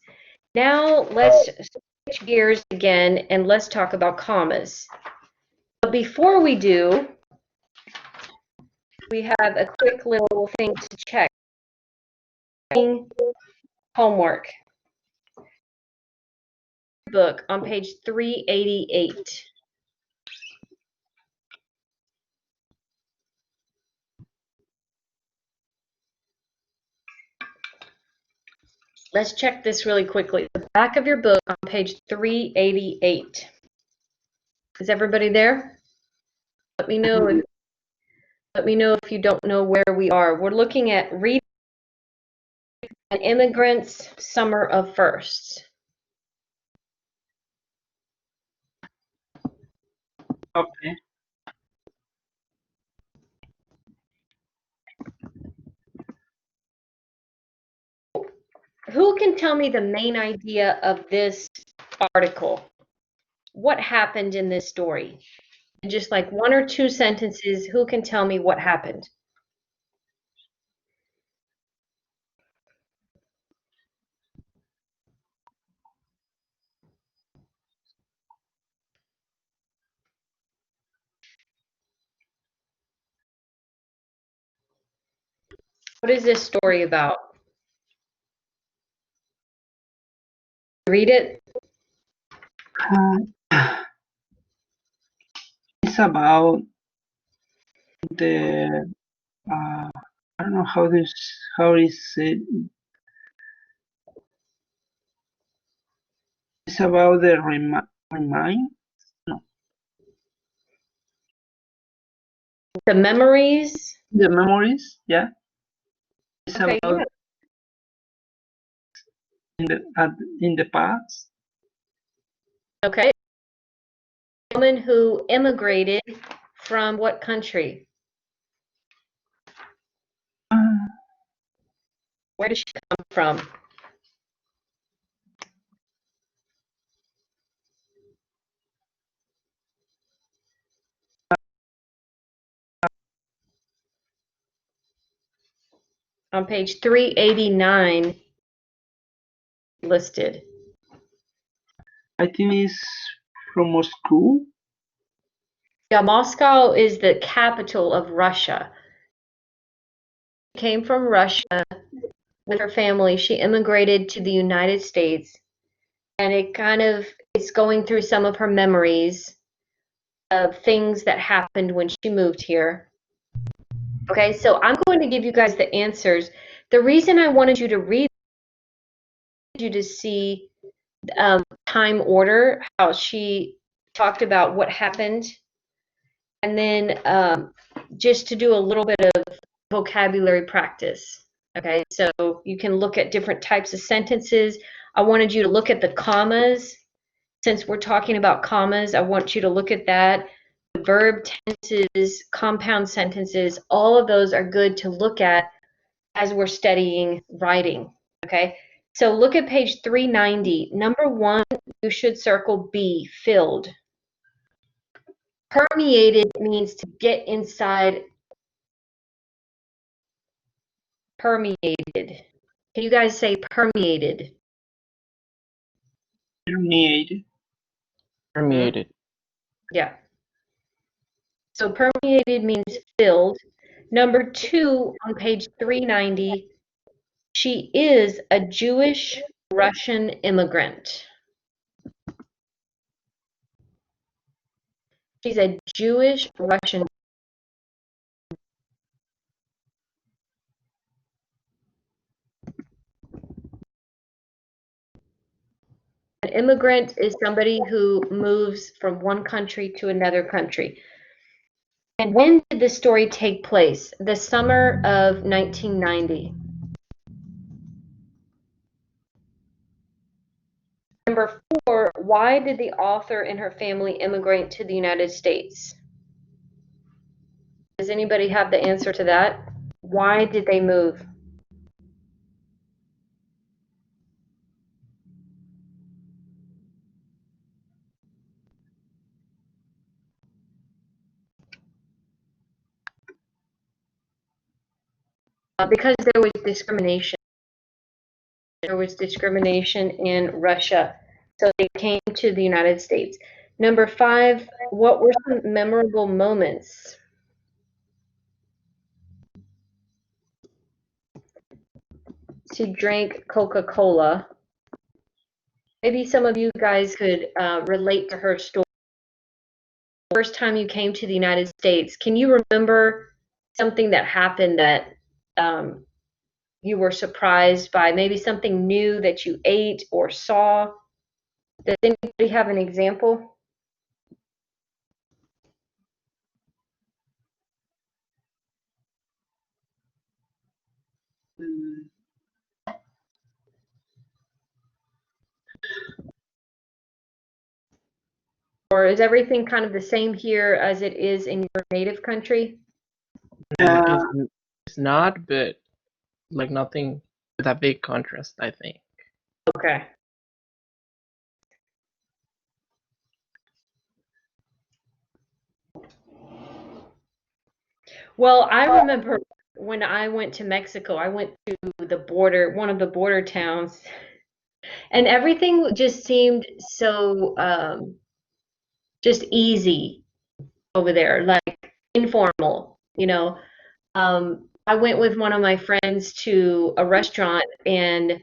Now let's switch gears again and let's talk about commas. But before we do, we have a quick little thing to check. Homework. Book on page 388. Let's check this really quickly. The back of your book on page 388. Is everybody there? Let me know if you don't know where we are. We're looking at Reading an Immigrant's Summer of Firsts. Okay. Who can tell me the main idea of this article? What happened in this story? In just like 1 or 2 sentences, who can tell me what happened? What is this story about? Read it. It's about the I don't know how is it. It's about the remind. No, The memories. the memories. Yeah. It's Okay, about yeah. in the past. Okay. A woman who immigrated from what country? Where did she come from? On page 389 listed. I think it's from Moscow. Yeah, Moscow is the capital of Russia. She came from Russia with her family. She immigrated to the United States, and it's going through some of her memories of things that happened when she moved here. Okay, so I'm going to give you guys the answers. The reason I wanted you to read, you to see time order, how she talked about what happened, and then just to do a little bit of vocabulary practice. Okay, so you can look at different types of sentences. I wanted you to look at the commas. Since we're talking about commas, I want you to look at that. The verb tenses, compound sentences, all of those are good to look at as we're studying writing. Okay, so look at page 390. Number 1, you should circle B, filled. Permeated means to get inside. Permeated. Can you guys say permeated? Permeated. Permeated. Yeah. So permeated means filled. Number 2 on page 390, She is a Jewish Russian immigrant. She's a Jewish Russian. An immigrant is somebody who moves from one country to another country. And when did this story take place? The summer of 1990. Number 4, why did the author and her family immigrate to the United States? Does anybody have the answer to that? Why did they move? Because there was discrimination. There was discrimination in Russia, so they came to the United States. Number 5, what were some memorable moments? She drank Coca-Cola. Maybe some of you guys could relate to her story. First time you came to the United States, can you remember something that happened that you were surprised by? Maybe something new that you ate or saw? Does anybody have an example? Mm, Or is everything kind of the same here as it is in your native country? Uh, It's not, but like nothing with a big contrast, I think. Okay. Well, I remember when I went to Mexico, I went to the border, one of the border towns, and everything just seemed so just easy over there, like informal, you know. I went with one of my friends to a restaurant, and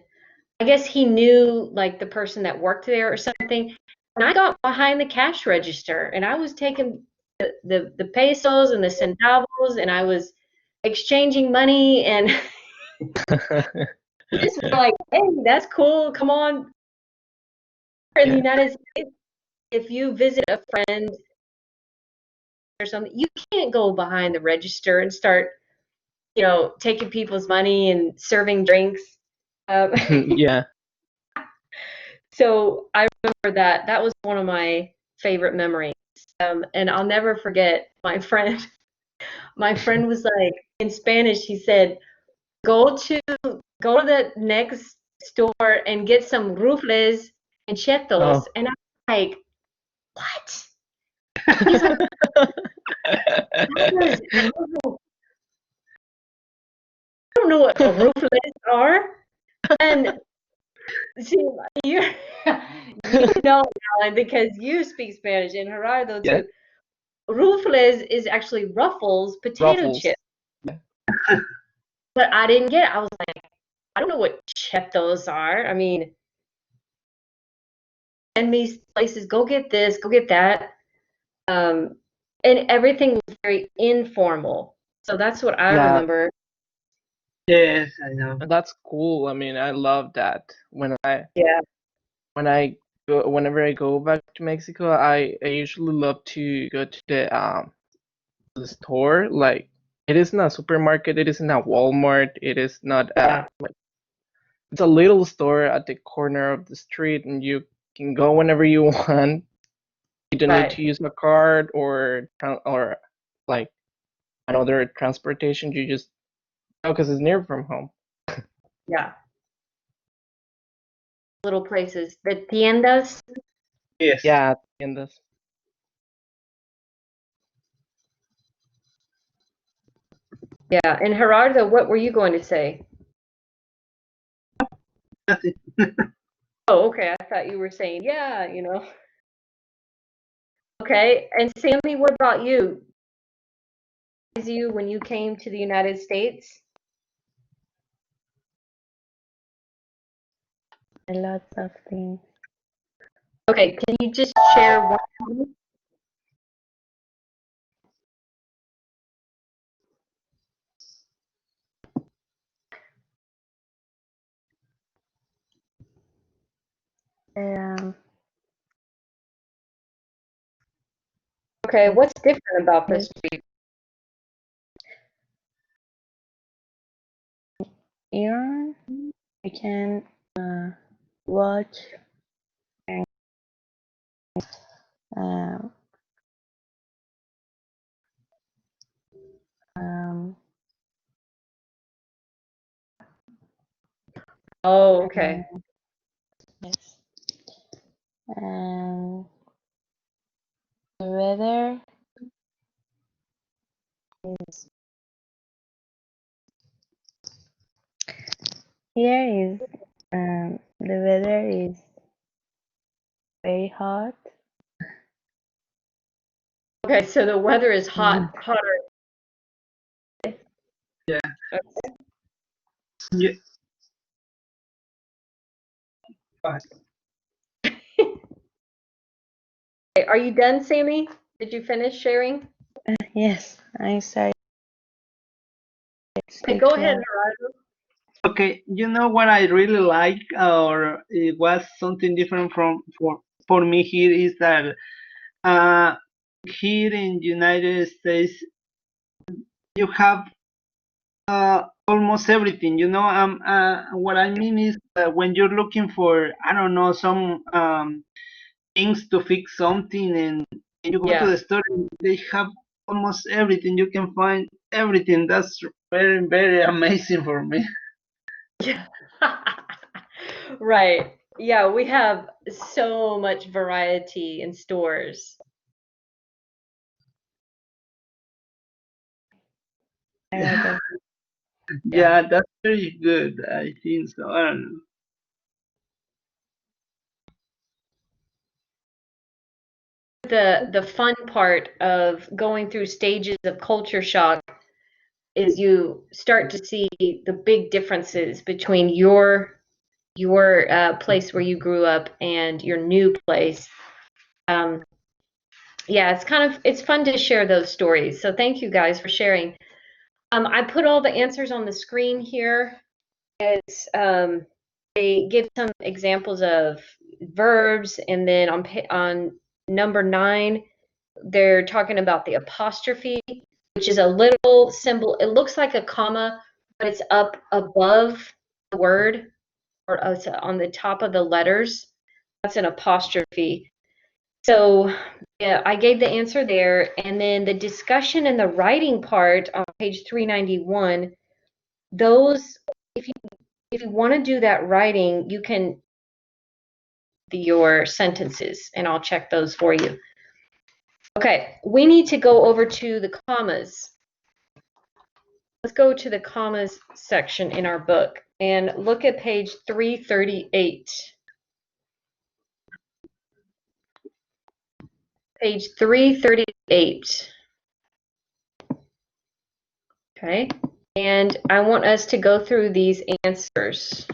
I guess he knew like the person that worked there or something. And I got behind the cash register, and I was taking the pesos and the centavos, and I was exchanging money, and just were like, hey, that's cool. Come on. In the Yeah. United States, if you visit a friend or something, you can't go behind the register and start, taking people's money and serving drinks. Um, Yeah. so I remember that. That was one of my favorite memories. And I'll never forget my friend. My friend was like, in Spanish, he said, go to the next store and get some rufles and chetos. Oh. And I'm like, what? He's like, I don't know what rufles are. And see, you you know, Alan, because you speak Spanish, and Gerardo Yeah. too. Rufles is actually Ruffles potato Ruffles. chip. Yeah. But I didn't get it. I was like, I don't know what chetos are. I mean, send me places, go get this, go get that. Um, and everything was very informal. So that's what I Yeah, remember. yes, I know. that's cool. I mean, I love that. Yeah. Whenever I go back to Mexico, I usually love to go to the store. Like, it isn't a supermarket, it isn't a Walmart, it is not Yeah. like it's a little store at the corner of the street, and you can go whenever you want. You don't need Right. to use a card or like another transportation. You just go because it's near from home. Yeah. Little places. The tiendas. Yes. Yeah, in this. Yeah. And Gerardo, what were you going to say? Nothing. Oh, okay. I thought you were saying, yeah, Okay. And Sammy, what about you? You when you came to the United States? Lots of things. Okay, can you just share one? Um, Okay, what's different about this week? here we can watch um, um, Oh, okay. yes. The weather is here is the weather is very hot. Okay, so the weather is hotter. Yeah. Okay. Yeah. Are you done, Sammy? Did you finish sharing? Yes, I'm sorry. Okay, go ahead, Gerardo. Okay, you know what I really like, or it was something different for me here is that uh, here in United States you have almost everything. You know, what I mean is when you're looking for, I don't know, some things to fix something, and you go to Yeah. the store, and they have almost everything. You can find everything. That's very, very amazing for me. Yeah. Right. Yeah, we have so much variety in stores. Rather, Yeah. Yeah, that's very good. I think so. I don't know. The fun part of going through stages of culture shock is you start to see the big differences between your place where you grew up and your new place. Um, yeah, it's fun to share those stories. So thank you guys for sharing. I put all the answers on the screen here. It's they give some examples of verbs, and then on number 9, they're talking about the apostrophe, which is a little symbol. It looks like a comma, but it's up above the word, or it's on the top of the letters. That's an apostrophe. So yeah, I gave the answer there, and then the discussion and the writing part on page 391. Those, if you want to do that writing, you can your sentences, and I'll check those for you. Okay, we need to go over to the commas. Let's go to the commas section in our book and look at page 338. Page 338. Okay, and I want us to go through these answers.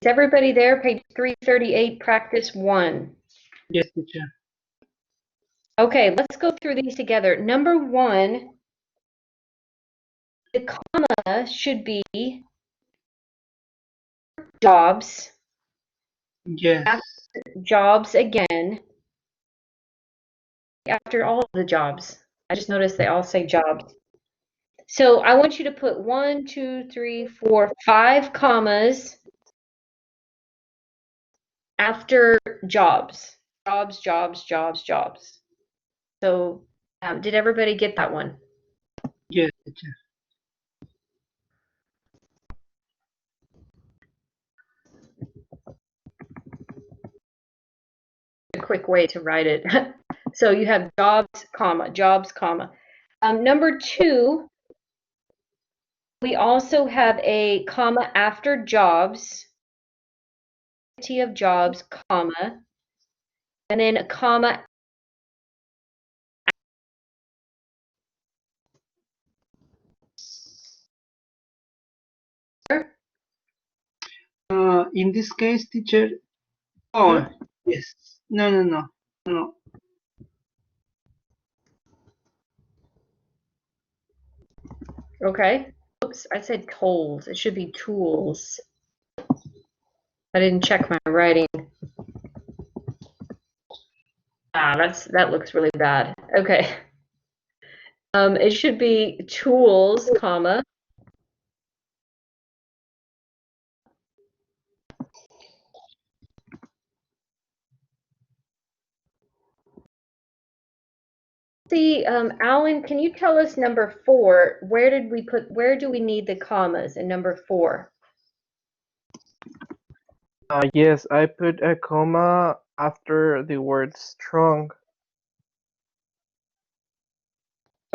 Is everybody there? Page 338, practice 1. Yes, teacher. Okay, let's go through these together. Number 1, the comma should be jobs, Yes. jobs again, after all of the jobs. I just noticed they all say jobs. So I want you to put 1, 2, 3, 4, 5 commas after jobs. Jobs, jobs, jobs, jobs. So did everybody get that one? Yes, teacher. A quick way to write it. So you have jobs, comma, jobs, comma. Number 2, we also have a comma after jobs, of jobs, comma, and then a comma. In this case, teacher. Oh, yes. No. Okay. Oops, I said tolls. It should be tools. I didn't check my writing. That looks really bad. Okay. It should be tools, comma. See, Alan, can you tell us number 4? Where do we need the commas in number 4? Yes, I put a comma after the word strong.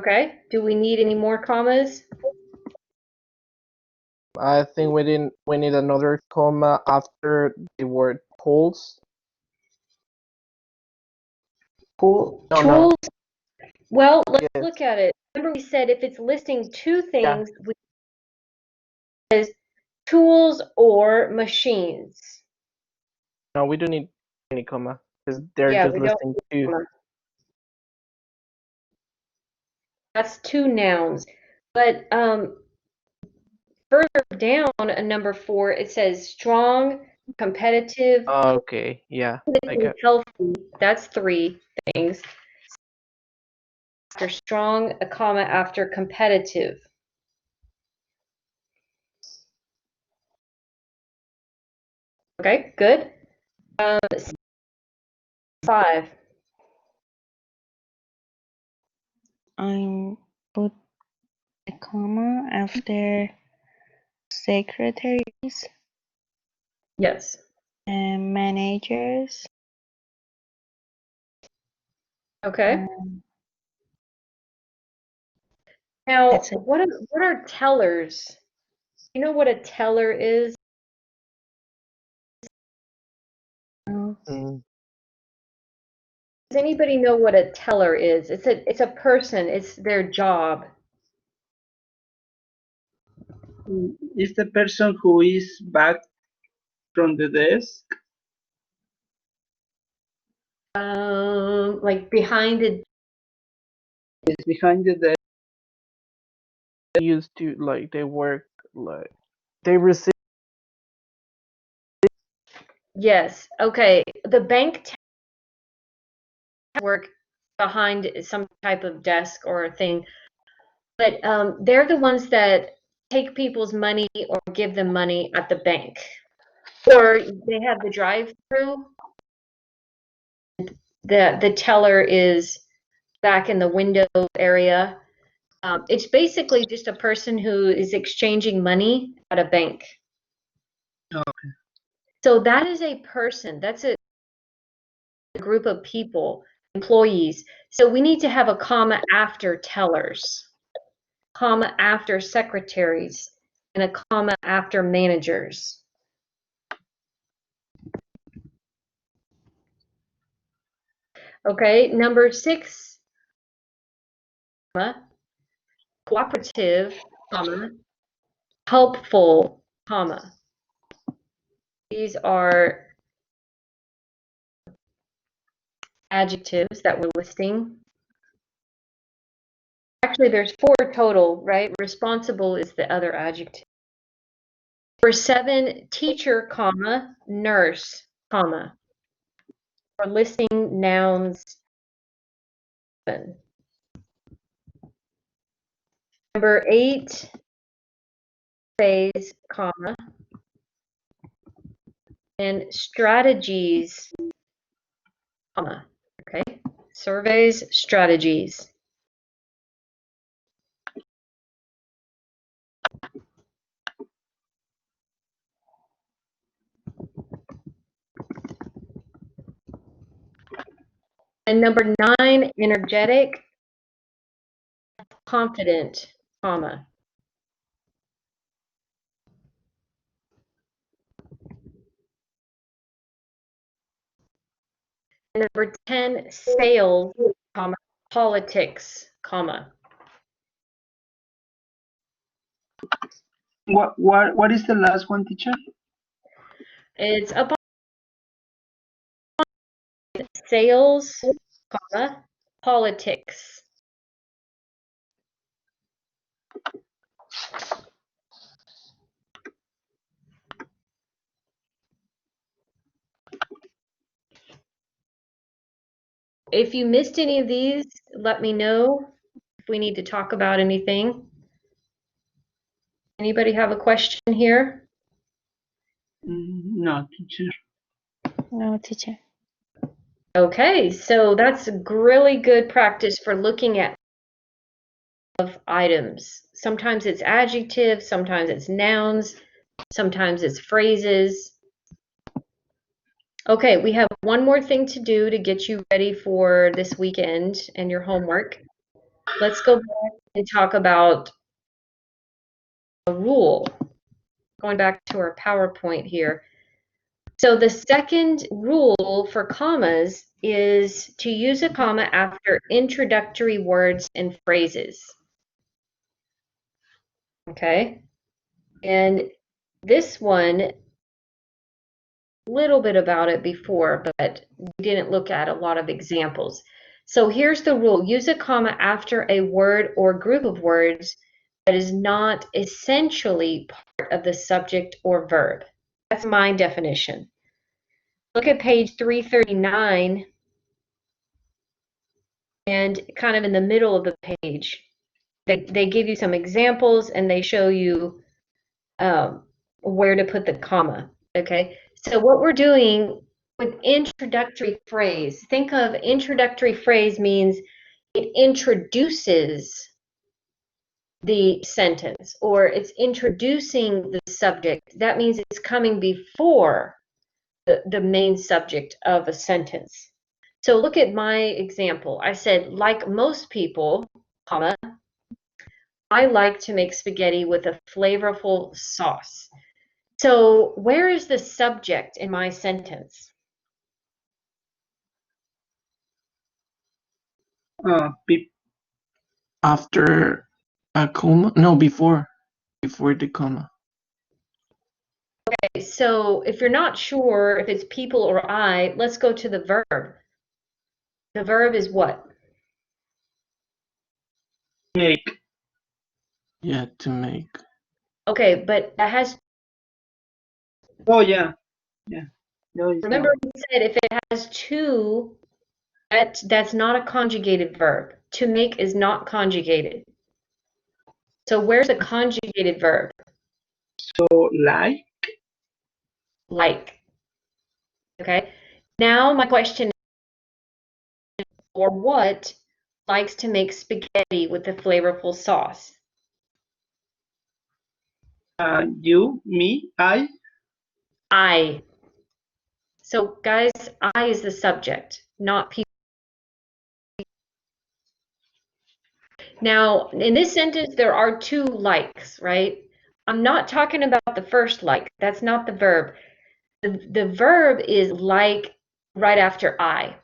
Okay. Do we need any more commas? I think we need another comma after the word pulse. Cool. No. Tools. Well, let's Yes. look at it. Remember we said if it's listing two things, we says tools or machines. No, we don't need any comma because they're Yeah, just we don't listing need two. comma. That's 2 nouns. But further down in number 4, it says strong, competitive, Okay, yeah, I got. healthy. That's 3 things. After strong, a comma after competitive. Okay, good. 5. I put a comma after secretaries Yes. and managers. Okay. Now, That's it. what are tellers? You know what a teller is? Mm, Does anybody know what a teller is? It's a person. It's their job. Is the person who is back from the desk? Like behind it. Is behind the desk. they used to like they work like they receive. Yes. Okay. The bank work behind some type of desk or a thing, but they're the ones that take people's money or give them money at the bank, or they have the drive-through. The teller is back in the window area. It's basically just a person who is exchanging money at a bank. Okay. So that is a person. That's a group of people, employees. So we need to have a comma after tellers, comma after secretaries, and a comma after managers. Okay, number 6, comma, cooperative, comma, helpful, comma. These are adjectives that we're listing. Actually, there's 4 total, right? Responsible is the other adjective. Number 7, teacher, comma, nurse, comma. We're listing nouns. Number 8, phase, comma, and strategies, comma. Okay, surveys, strategies. And number 9, energetic, confident, comma. And number 10, sales, comma, politics, comma. What is the last one, teacher? It's up on sales, comma, politics. If you missed any of these, let me know if we need to talk about anything. Anybody have a question here? No, teacher. No, teacher. Okay, so that's really good practice for looking at of items. Sometimes it's adjectives, sometimes it's nouns, sometimes it's phrases. Okay, we have one more thing to do to get you ready for this weekend and your homework. Let's go back and talk about a rule. Going back to our PowerPoint here. So the second rule for commas is to use a comma after introductory words and phrases. Okay? And this one, a little bit about it before, but we didn't look at a lot of examples. So here's the rule. Use a comma after a word or group of words that is not essentially part of the subject or verb. That's my definition. Look at page 339 and kind of in the middle of the page. They give you some examples and they show you where to put the comma. Okay, so what we're doing with introductory phrase, think of introductory phrase means it introduces the sentence or it's introducing the subject. That means it's coming before the main subject of a sentence. So look at my example. I said, like most people, comma, I like to make spaghetti with a flavorful sauce. So where is the subject in my sentence? After a comma? No, before the comma. Okay, so if you're not sure if it's people or I, let's go to the verb. The verb is what? Make. Yeah, to make. Okay, but that has, Oh, yeah. Yeah. No, it's remember not. we said if it has two, that's not a conjugated verb. To make is not conjugated. So where's the conjugated verb? So, like? Like. Okay. Now my question is, or what likes to make spaghetti with a flavorful sauce? You, me, I. I. So guys, I is the subject, not people. Now, in this sentence, there are two likes, right? I'm not talking about the first like. That's not the verb. The verb is like right after I.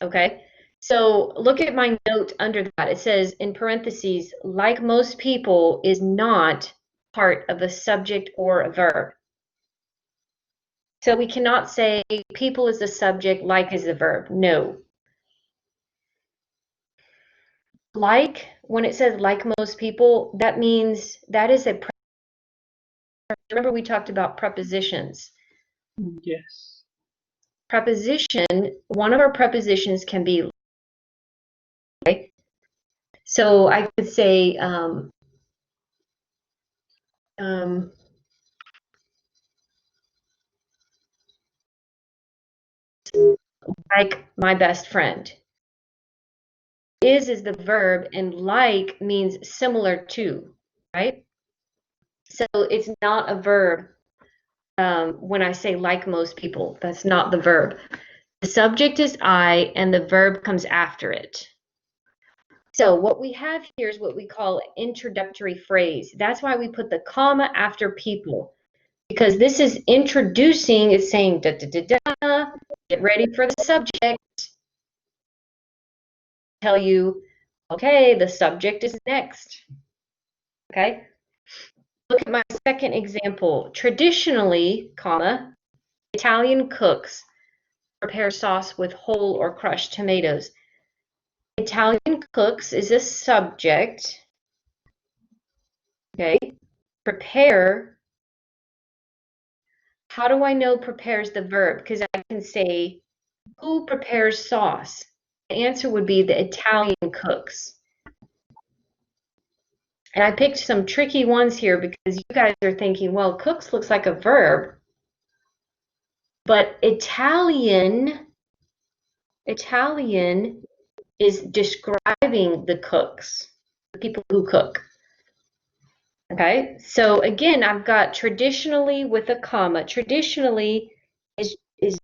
Okay? So look at my note under that. It says in parentheses, like most people is not part of a subject or a verb. So we cannot say people is the subject, like is the verb. No. Like, when it says like most people, that means that is a, remember we talked about prepositions. Yes. Preposition, one of our prepositions can be like. So I could say, like my best friend. Is the verb and like means similar to, right? So it's not a verb when I say like most people. That's not the verb. The subject is I and the verb comes after it. So what we have here is what we call introductory phrase. That's why we put the comma after people, because this is introducing, it's saying da da da da, get ready for the subject. Tell you, okay, the subject is next. Okay? Look at my second example. Traditionally, comma, Italian cooks prepare sauce with whole or crushed tomatoes. Italian cooks is a subject. Okay. Prepare. How do I know prepare is the verb? Because I can say, who prepares sauce? The answer would be the Italian cooks. And I picked some tricky ones here because you guys are thinking, well, cooks looks like a verb. But Italian is describing the cooks, the people who cook. Okay, so again, I've got traditionally with a comma. Traditionally is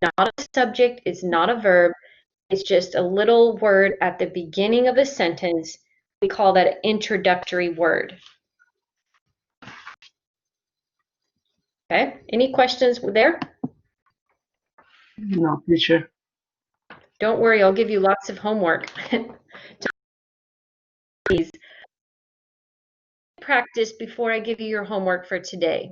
not a subject, it's not a verb, it's just a little word at the beginning of a sentence. We call that an introductory word. Okay, any questions there? No, teacher. Don't worry, I'll give you lots of homework. Please practice before I give you your homework for today.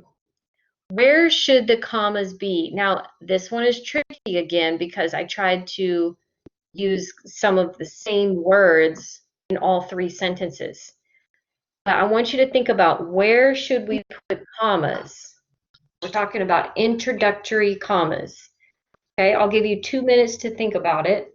Where should the commas be? Now, this one is tricky again because I tried to use some of the same words in all three sentences. But I want you to think about where should we put commas? We're talking about introductory commas. Okay, I'll give you 2 minutes to think about it.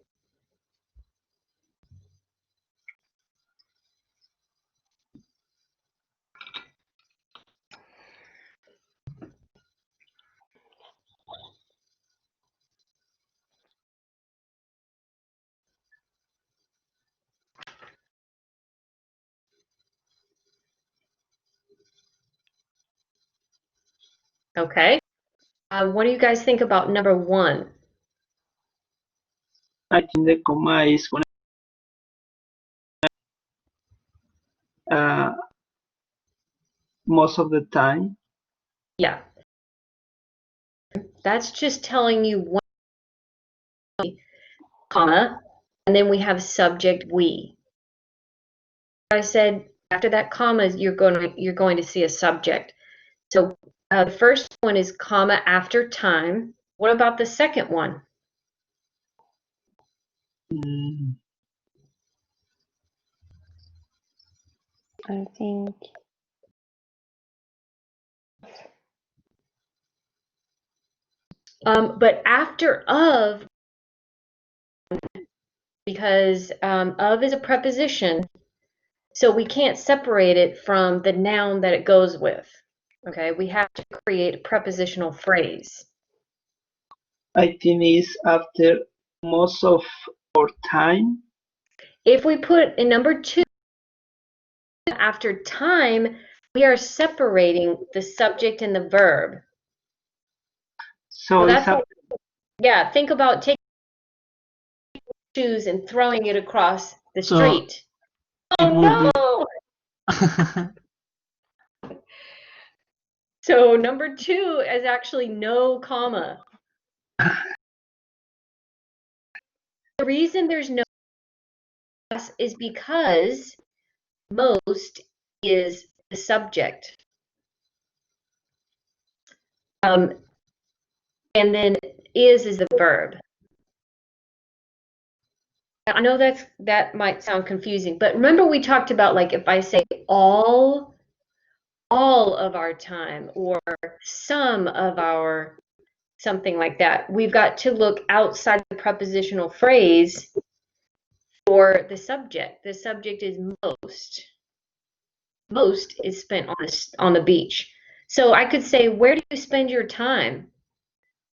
Okay. What do you guys think about number 1? I think the comma is when most of the time. Yeah. That's just telling you one comma, and then we have subject we. I said after that comma, you're going to see a subject. So the first one is comma after time. What about the second one? I think But after of, because of is a preposition, so we can't separate it from the noun that it goes with. Okay, we have to create a prepositional phrase. I think is after most of our time. If we put in number 2 after time, we are separating the subject and the verb. So it's yeah, think about taking shoes and throwing it across the So street. Oh no! So number 2 is actually no comma. The reason there's no is because most is the subject. And then is the verb. I know that might sound confusing, but remember we talked about, like, if I say all of our time or some of our something like that, we've got to look outside the prepositional phrase for the subject. The subject is most. Most is spent on the beach. So I could say, where do you spend your time?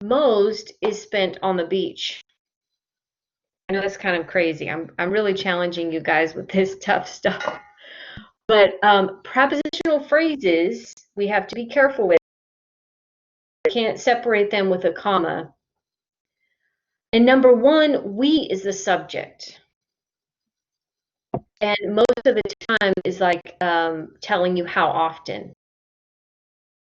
Most is spent on the beach. I know that's kind of crazy. I'm really challenging you guys with this tough stuff. But prepositional phrases, we have to be careful with. We can't separate them with a comma. And number 1, we is the subject. And most of the time is like telling you how often.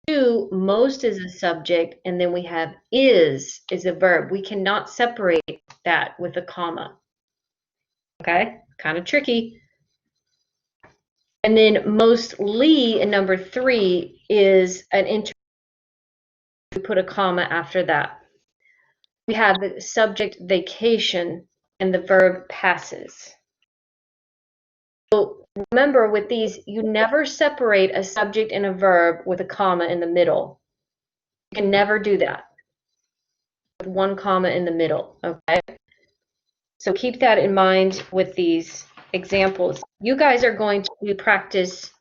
2, most is a subject, and then we have is a verb. We cannot separate that with a comma. Okay, kind of tricky. And then mostly in number 3 is an we put a comma after that. We have the subject vacation and the verb passes. So remember, with these, you never separate a subject and a verb with a comma in the middle. You can never do that with one comma in the middle, okay? So keep that in mind with these examples. You guys are going to do practice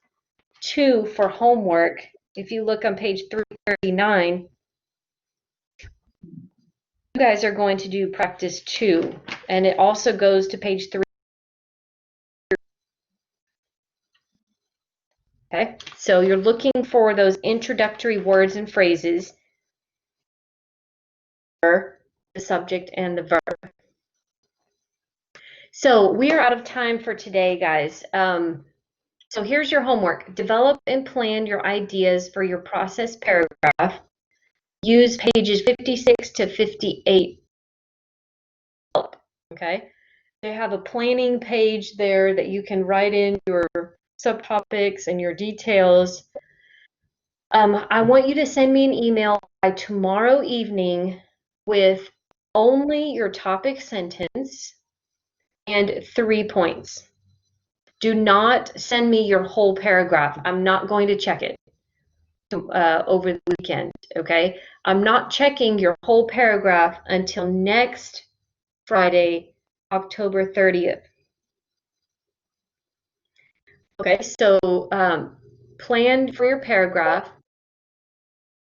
2 for homework. If you look on page 339, you guys are going to do practice 2, and it also goes to page 3. Okay, so you're looking for those introductory words and phrases, the subject and the verb. So we are out of time for today, guys. So here's your homework. Develop and plan your ideas for your process paragraph. Use pages 56 to 58. Okay, they have a planning page there that you can write in your subtopics and your details. I want you to send me an email by tomorrow evening with only your topic sentence and 3 points. Do not send me your whole paragraph. I'm not going to check it over the weekend, okay? I'm not checking your whole paragraph until next Friday, October 30th. Okay, so plan for your paragraph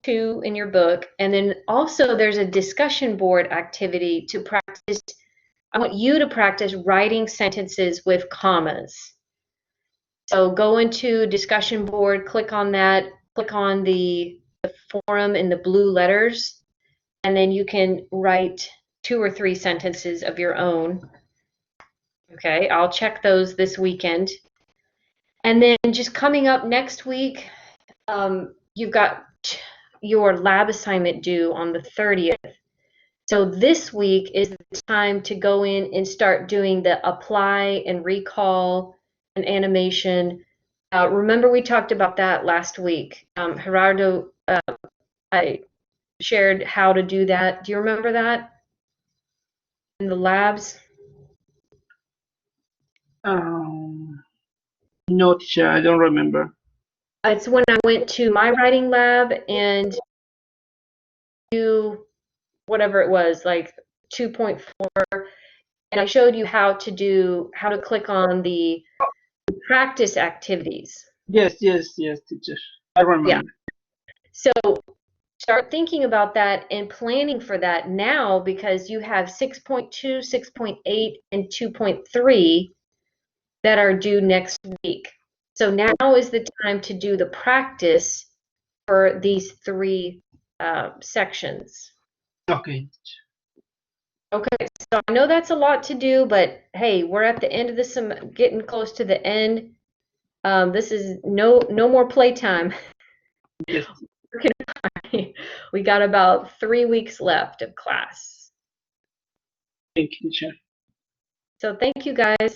2 in your book, and then also there's a discussion board activity to practice. I want you to practice writing sentences with commas. So go into discussion board, click on that, click on the forum in the blue letters, and then you can write 2 or 3 sentences of your own. Okay, I'll check those this weekend. And then just coming up next week, you've got your lab assignment due on the 30th. So this week is the time to go in and start doing the apply and recall and animation. Remember we talked about that last week. Gerardo, I shared how to do that. Do you remember that in the labs? No, teacher, I don't remember. It's when I went to my writing lab and do whatever it was, like 2.4, and I showed you how to click on the practice activities. Yes, teacher. I remember. Yeah. So start thinking about that and planning for that now, because you have 6.2, 6.8, and 2.3 that are due next week. So now is the time to do the practice for these 3 sections. Okay. Okay, so I know that's a lot to do, but hey, we're at the end of this, getting close to the end. This is no more playtime. Yes. We got about 3 weeks left of class. Thank you, teacher. So thank you, guys.